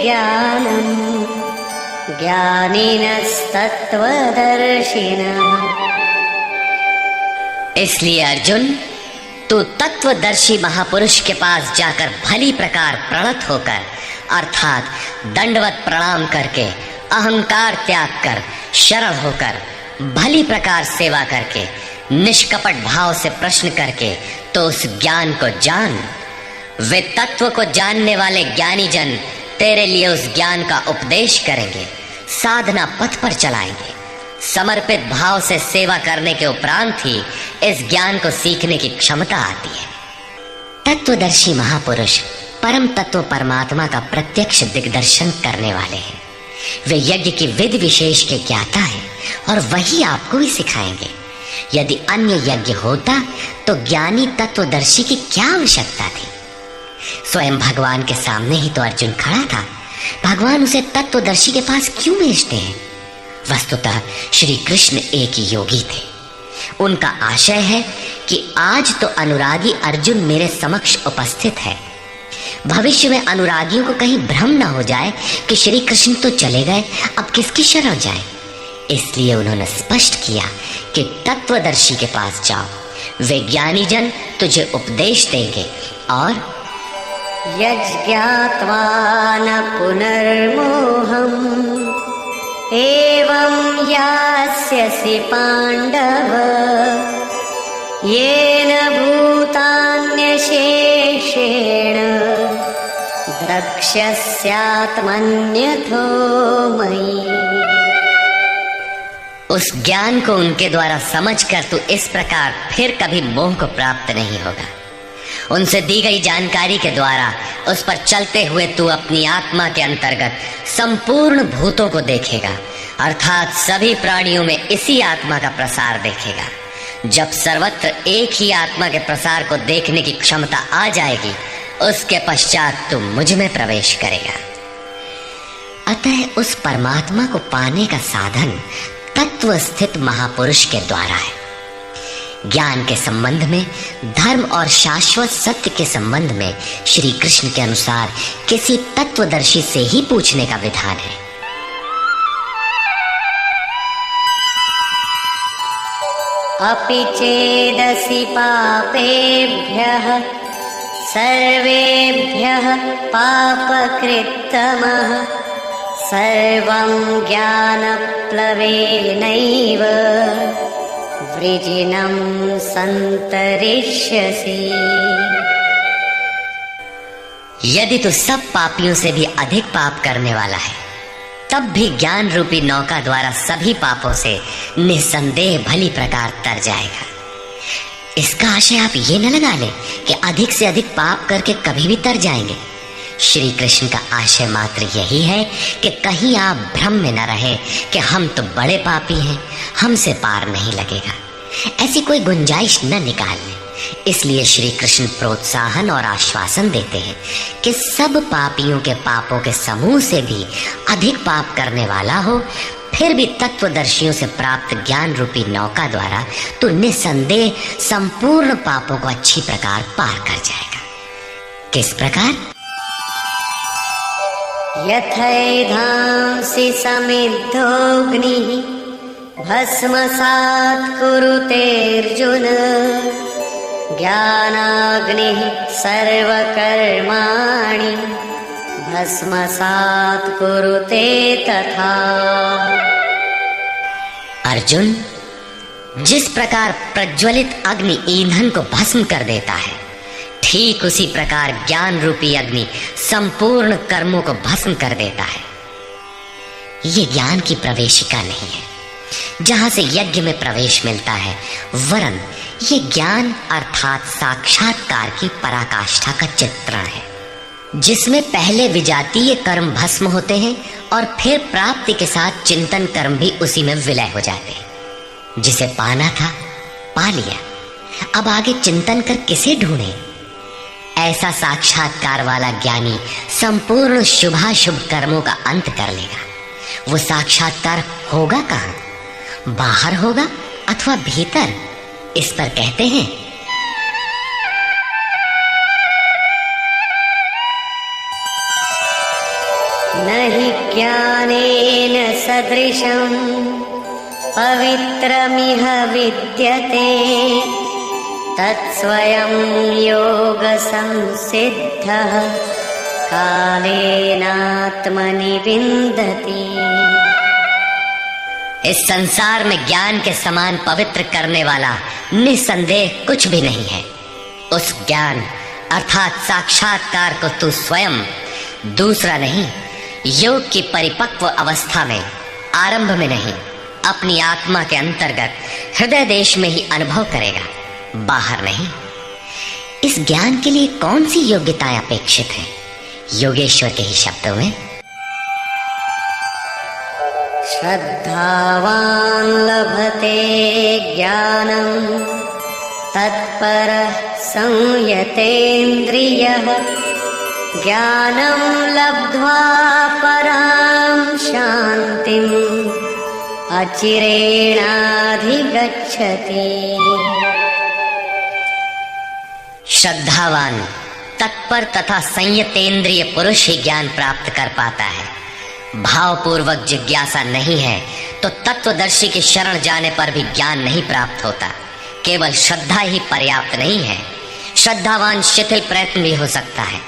ज्ञानम् ज्ञानिनस्तत्त्वदर्शिनः। इसलिए अर्जुन, तू तत्वदर्शी महापुरुष के पास जाकर भली प्रकार प्रणत होकर अर्थात दंडवत प्रणाम करके अहंकार त्याग कर शरण होकर भली प्रकार सेवा करके निष्कपट भाव से प्रश्न करके तो उस ज्ञान को जान। वे तत्व को जानने वाले ज्ञानी जन तेरे लिए उस ज्ञान का उपदेश करेंगे, साधना पथ पर चलाएंगे। समर्पित भाव से सेवा करने के उपरांत ही इस ज्ञान को सीखने की क्षमता आती है। तत्वदर्शी महापुरुष परम तत्व परमात्मा का प्रत्यक्ष दिग्दर्शन करने वाले हैं। वे यज्ञ की विधि विशेष के ज्ञाता है और वही आपको भी सिखाएंगे। यदि अन्य यज्ञ होता तो ज्ञानी तत्वदर्शी की क्या आवश्यकता थी? स्वयं भगवान के सामने ही तो अर्जुन खड़ा था। भगवान उसे तत्वदर्शी के पास क्यों भेजते हैं? वस्तुतः श्री कृष्ण एक योगी थे। उनका आशय है कि आज तो अनुरागी अर्जुन मेरे समक्ष उपस्थित है, भविष्य में अनुरागियों को कहीं भ्रम न हो जाए कि श्री कृष्ण तो चले गए, अब किसकी शरण जाए। इसलिए उन्होंने स्पष्ट किया कि तत्वदर्शी के पास जाओ, वे ज्ञानी जन तुझे उपदेश देंगे और यज्ञात्वा न पुनर्मोहम् एवं यास्यसि पाण्डव येन भूतान्यशेषेण द्रक्ष्यस्यात्मन्यथो मयि। उस ज्ञान को उनके द्वारा समझकर तू इस प्रकार फिर कभी मोह को प्राप्त नहीं होगा। उनसे दी गई जानकारी के द्वारा उस पर चलते हुए तू अपनी आत्मा के अंतर्गत संपूर्ण भूतों को देखेगा, अर्थात सभी प्राणियों में इसी आत्मा का प्रसार देखेगा। जब सर्वत्र एक ही आत्मा के प्रसार को देखने की क्षमता आ जाएगी, उसके पश्चात तू मुझ में प्रवेश करेगा। अतः उस परमात्मा को पाने का साधन तत्व स्थित महापुरुष के द्वारा है। ज्ञान के संबंध में, धर्म और शाश्वत सत्य के संबंध में श्री कृष्ण के अनुसार किसी तत्वदर्शी से ही पूछने का विधान है। अपि चेदसि पापेभ्यः सर्वेभ्यः पापकृत्तमः सर्वं ज्ञानप्लवेनैव वृजिनं संतरिष्यसि। यदि तू सब पापियों से भी अधिक पाप करने वाला है, तब भी ज्ञान रूपी नौका द्वारा सभी पापों से निस्संदेह भली प्रकार तर जाएगा। इसका आशय आप ये न लगा लें कि अधिक से अधिक पाप करके कभी भी तर जाएंगे। श्री कृष्ण का आशय मात्र यही है कि कहीं आप भ्रम में न रहे कि हम तो बड़े पापी हैं, हमसे पार नहीं लगेगा। ऐसी कोई गुंजाइश न निकाल लें। इसलिए श्री कृष्ण प्रोत्साहन और आश्वासन देते हैं कि सब पापियों के पापों के समूह से भी अधिक पाप करने वाला हो, फिर भी तत्वदर्शियों से प्राप्त ज्ञान रूपी नौका द्वारा तो निस्संदेह संपूर्ण पापों को अच्छी प्रकार पार कर जाएगा। किस प्रकार? यथैधांसि समिद्धोऽग्निः भस्मसात् कुरुतेऽर्जुन ज्ञानाग्निः सर्वकर्माणि भस्मसात् कुरुते तथा। अर्जुन, जिस प्रकार प्रज्वलित अग्नि ईंधन को भस्म कर देता है, ठीक उसी प्रकार ज्ञान रूपी अग्नि संपूर्ण कर्मों को भस्म कर देता है। ये ज्ञान की प्रवेशिका नहीं है जहां से यज्ञ में प्रवेश मिलता है, वरन ये ज्ञान अर्थात साक्षात्कार की पराकाष्ठा का चित्रण है, जिसमें पहले विजातीय कर्म भस्म होते हैं और फिर प्राप्ति के साथ चिंतन कर्म भी उसी में विलय हो जाते हैं। जिसे पाना था पा लिया, अब आगे चिंतन कर किसे ढूंढे? ऐसा साक्षात्कार वाला ज्ञानी संपूर्ण शुभाशुभ कर्मों का अंत कर लेगा। वो साक्षात्कार होगा कहाँ? बाहर होगा अथवा भीतर? इस पर कहते हैं, नहि ज्ञानेन सदृशं पवित्रमिह विद्यते तत्स्वयं योग संसिद्धः कालेनात्मनि विन्दति। इस संसार में ज्ञान के समान पवित्र करने वाला निसंदेह कुछ भी नहीं है। उस ज्ञान अर्थात साक्षात्कार को तू स्वयं, दूसरा नहीं, योग की परिपक्व अवस्था में, आरंभ में नहीं, अपनी आत्मा के अंतर्गत हृदय देश में ही अनुभव करेगा, बाहर नहीं। इस ज्ञान के लिए कौन सी योग्यताएं अपेक्षित है? योगेश्वर के ही शब्दों में, श्रद्धावान् लभते ज्ञानं तत्परः संयतेन्द्रियः ज्ञानं लब्ध्वा परां शान्तिम् अचिरेणाधिगच्छति। श्रद्धावान, तत्पर तथा संयतेंद्रिय पुरुष ही ज्ञान प्राप्त कर पाता है। भावपूर्वक जिज्ञासा नहीं है तो तत्वदर्शी की शरण जाने पर भी ज्ञान नहीं प्राप्त होता। केवल श्रद्धा ही पर्याप्त नहीं है। श्रद्धावान शिथिल प्रयत्न भी हो सकता है।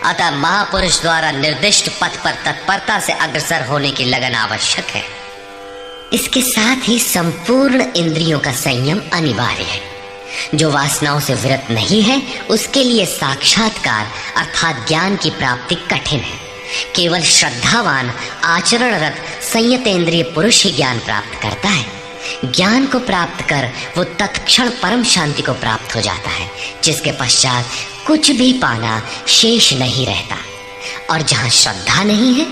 अतः महापुरुष द्वारा निर्दिष्ट पथ पर तत्परता से अग्रसर होने की लगन आवश्यक है। इसके साथ ही संपूर्ण इंद्रियों का संयम अनिवार्य है। जो वासनाओं से विरत नहीं है उसके लिए साक्षात्कार अर्थात ज्ञान की प्राप्ति कठिन है। केवल श्रद्धावान आचरणरत संयतेंद्रिय पुरुष ही ज्ञान प्राप्त करता है। ज्ञान को प्राप्त कर वो तत्क्षण परम शांति को प्राप्त हो जाता है, जिसके पश्चात कुछ भी पाना शेष नहीं रहता। और जहाँ श्रद्धा नहीं है,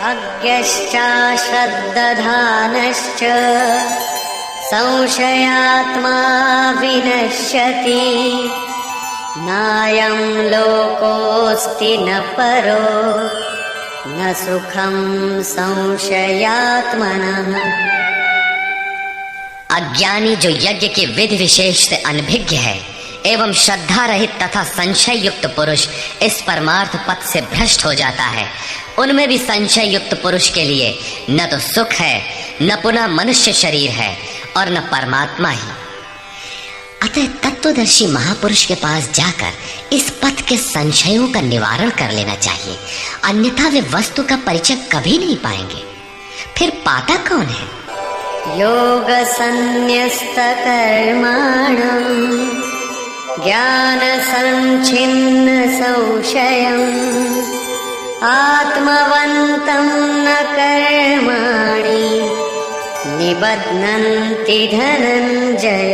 अज्ञश्चाश्रद्दधानश्च संशयात्मा विनश्यति नायं लोकोऽस्ति न परो न सुखं संशयात्मनः। अज्ञानी जो यज्ञ के विधि विशेष से अनभिज्ञ है एवं श्रद्धा रहित तथा संशय युक्त पुरुष इस परमार्थ पथ से भ्रष्ट हो जाता है। उनमें भी संशय युक्त पुरुष के लिए न तो सुख है, न पुनः मनुष्य शरीर है और न परमात्मा ही। अतः तत्वदर्शी महापुरुष के पास जाकर इस पथ के संशयों का निवारण कर लेना चाहिए, अन्यथा वे वस्तु का परिचय कभी नहीं पाएंगे। फिर पाता कौन है? योग संन्यस्त कर्माणं ज्ञान संच्छिन्न संशयम् आत्मवन्तं न कर्माणि निबध्नन्ति धनंजय।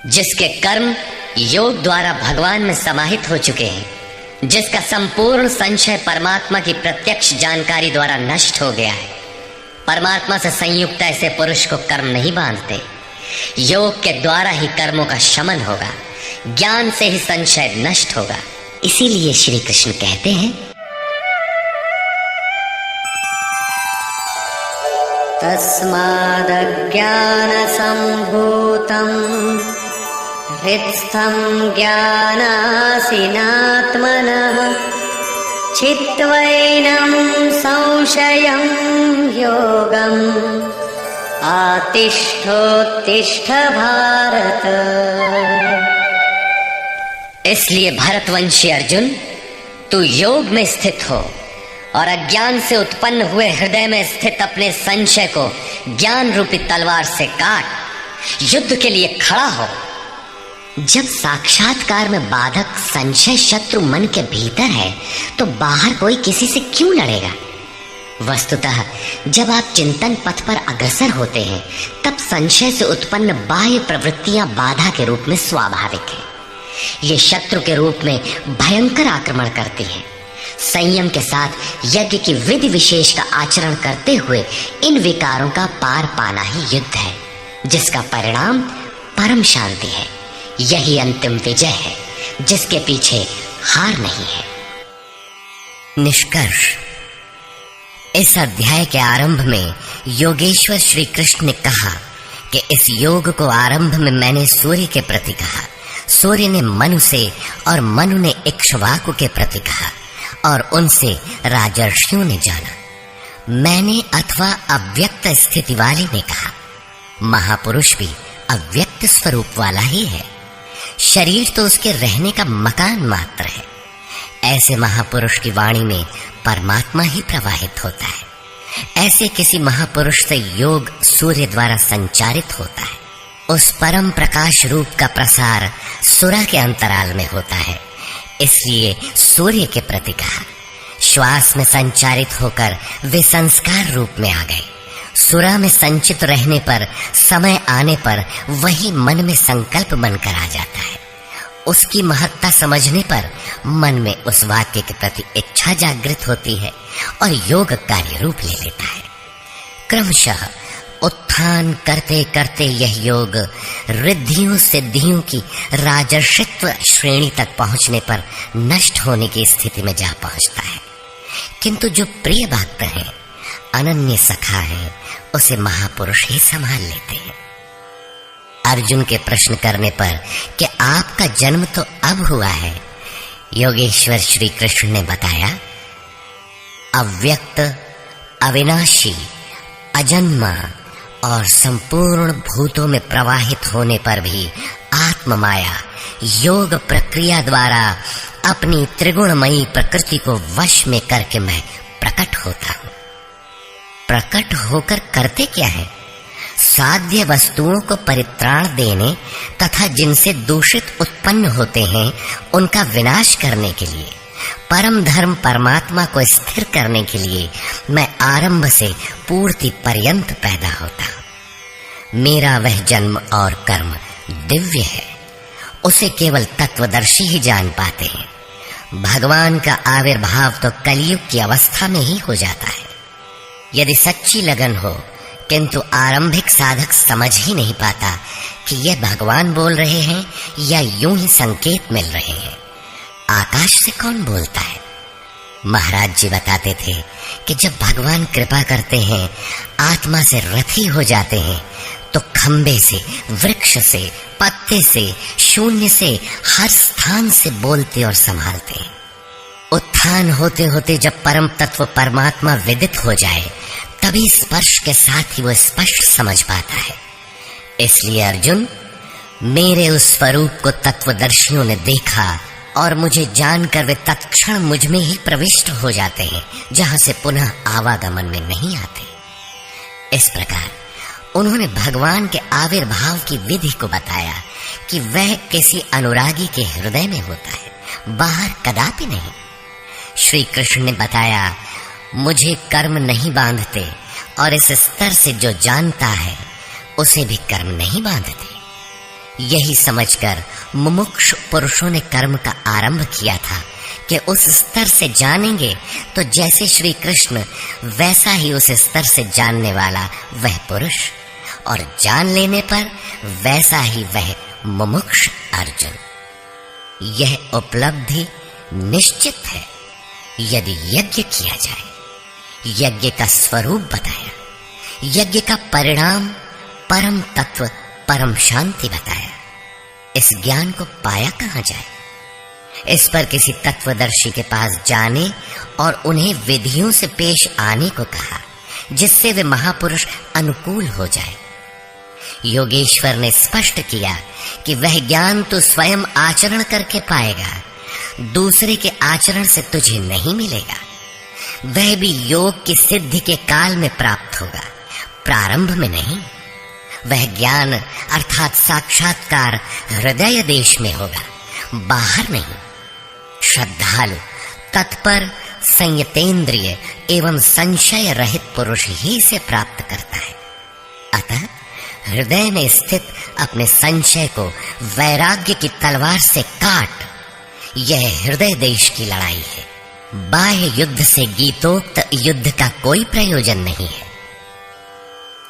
जिसके कर्म योग द्वारा भगवान में समाहित हो चुके हैं, जिसका संपूर्ण संशय परमात्मा की प्रत्यक्ष जानकारी द्वारा नष्ट हो गया है। परमात्मा से संयुक्त ऐसे पुरुष को कर्म नहीं बांधते। योग के द्वारा ही कर्मों का शमन होगा, ज्ञान से ही संशय नष्ट होगा। इसीलिए श्री कृष्ण कहते हैं, तस्मादज्ञान संभूतं हृत्स्थं ज्ञानासिनात्मनः चित्वैनं संशयं योगम् आतिष्ठोत्तिष्ठ भारत। इसलिए भरतवंशी अर्जुन, तू योग में स्थित हो और अज्ञान से उत्पन्न हुए हृदय में स्थित अपने संशय को ज्ञान रूपी तलवार से काट युद्ध के लिए खड़ा हो। जब साक्षात्कार में बाधक संशय शत्रु मन के भीतर है तो बाहर कोई किसी से क्यों लड़ेगा? वस्तुतः जब आप चिंतन पथ पर अग्रसर होते हैं तब संशय से उत्पन्न बाह्य प्रवृत्तियां बाधा के रूप में स्वाभाविक है। ये शत्रु के रूप में भयंकर आक्रमण करती हैं। संयम के साथ यज्ञ की विधि विशेष का आचरण करते हुए इन विकारों का पार पाना ही युद्ध है, जिसका परिणाम परम शांति है। यही अंतिम विजय है, जिसके पीछे हार नहीं है। निष्कर्ष। इस अध्याय के आरंभ में योगेश्वर श्री कृष्ण ने कहा कि इस योग को आरंभ में मैंने सूर्य के प्रति कहा, सूर्य ने मनु से और मनु ने इक्ष्वाकु के प्रति कहा और उनसे राजर्षियों ने जाना। मैंने अथवा अव्यक्त स्थिति वाले ने कहा। महापुरुष भी अव्यक्त स्वरूप वाला ही है, शरीर तो उसके रहने का मकान मात्र है। ऐसे महापुरुष की वाणी में परमात्मा ही प्रवाहित होता है। ऐसे किसी महापुरुष से योग सूर्य द्वारा संचारित होता है। उस परम प्रकाश रूप का प्रसार सुरा के अंतराल में होता है, इसलिए सूर्य के प्रति कहा। श्वास में संचारित होकर वे संस्कार रूप में आ गए। सुरा में संचित रहने पर, समय आने पर वही मन में संकल्प बनकर आ जाता है। उसकी महत्ता समझने पर मन में उस वाक्य के प्रति इच्छा जागृत होती है और योग कार्य रूप ले लेता है। क्रमशः उत्थान करते करते यह योग रिद्धियों सिद्धियों की राजर्षित्व श्रेणी तक पहुंचने पर नष्ट होने की स्थिति में जा पहुंचता है। किंतु जो प्रिय भक्त है, अनन्य सखा है, उसे महापुरुष ही संभाल लेते हैं। अर्जुन के प्रश्न करने पर कि आपका जन्म तो अब हुआ है, योगेश्वर श्री कृष्ण ने बताया, अव्यक्त, अविनाशी, अजन्मा और संपूर्ण भूतों में प्रवाहित होने पर भी आत्म माया योग प्रक्रिया द्वारा अपनी त्रिगुणमयी प्रकृति को वश में करके मैं प्रकट होता हूं। प्रकट होकर करते क्या है? साध्य वस्तुओं को परित्राण देने तथा जिनसे दूषित उत्पन्न होते हैं उनका विनाश करने के लिए, परम धर्म परमात्मा को स्थिर करने के लिए मैं आरंभ से पूर्ति पर्यंत पैदा होता हूं। मेरा वह जन्म और कर्म दिव्य है, उसे केवल तत्वदर्शी ही जान पाते हैं। भगवान का आविर्भाव तो कलयुग की अवस्था में ही हो जाता है। यदि सच्ची लगन हो, किंतु आरंभिक साधक समझ ही नहीं पाता कि यह भगवान बोल रहे हैं या यूं ही संकेत मिल रहे हैं। आकाश से कौन बोलता है? महाराज जी बताते थे कि जब भगवान कृपा करते हैं, आत्मा से रथी हो जाते हैं, तो खंबे से, वृक्ष से, पत्ते से, शून्य से, हर स्थान से बोलते और संभालते हैं। उत्थान होते होते जब परम तत्व परमात्मा विदित हो जाए, तभी स्पर्श के साथ ही वो स्पष्ट समझ पाता है। इसलिए अर्जुन, मेरे उस स्वरूप को तत्वदर्शियों ने देखा और मुझे जानकर वे तत्क्षण मुझ में ही प्रविष्ट हो जाते हैं, जहां से पुनः आवागमन में नहीं आते। इस प्रकार उन्होंने भगवान के आविर्भाव की विधि को बताया कि वह किसी अनुरागी के हृदय में होता है, बाहर कदापि नहीं। श्री कृष्ण ने बताया, मुझे कर्म नहीं बांधते और इस स्तर से जो जानता है उसे भी कर्म नहीं बांधते। यही समझकर मुमुक्षु पुरुषों ने कर्म का आरंभ किया था कि उस स्तर से जानेंगे तो जैसे श्री कृष्ण, वैसा ही उस स्तर से जानने वाला वह पुरुष, और जान लेने पर वैसा ही वह मुमुक्ष अर्जुन। यह उपलब्धि निश्चित है यदि यज्ञ किया जाए। यज्ञ का स्वरूप बताया, यज्ञ का परिणाम परम तत्व परम शांति बताया। इस ज्ञान को पाया कहां जाए? इस पर किसी तत्वदर्शी के पास जाने और उन्हें विधियों से पेश आने को कहा, जिससे वे महापुरुष अनुकूल हो जाए। योगेश्वर ने स्पष्ट किया कि वह ज्ञान तो स्वयं आचरण करके पाएगा, दूसरे के आचरण से तुझे नहीं मिलेगा। वह भी योग की सिद्धि के काल में प्राप्त होगा, प्रारंभ में नहीं। वह ज्ञान अर्थात साक्षात्कार हृदय देश में होगा, बाहर नहीं। श्रद्धालु, तत्पर, संयतेंद्रिय एवं संशय रहित पुरुष ही इसे प्राप्त करता है। अतः हृदय में स्थित अपने संशय को वैराग्य की तलवार से काट। यह हृदय देश की लड़ाई है। बाह्य युद्ध से गीतोक्त युद्ध का कोई प्रयोजन नहीं है।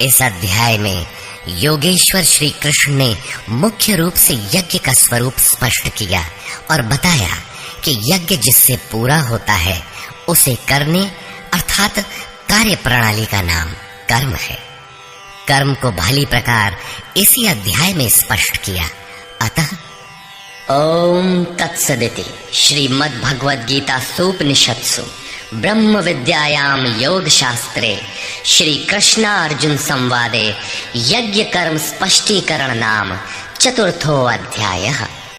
इस अध्याय में योगेश्वर श्री कृष्ण ने मुख्य रूप से यज्ञ का स्वरूप स्पष्ट किया और बताया कि यज्ञ जिससे पूरा होता है उसे करने अर्थात कार्य प्रणाली का नाम कर्म है। कर्म को भली प्रकार इसी अध्याय में स्पष्ट किया। अतः ओम तत्सदिति श्रीमद् भगवद गीता सूपनिषत्सु ब्रह्म विद्यायाम योग शास्त्रे श्री कृष्ण अर्जुन संवादे यज्ञ कर्म स्पष्टीकरण नाम चतुर्थो अध्यायः।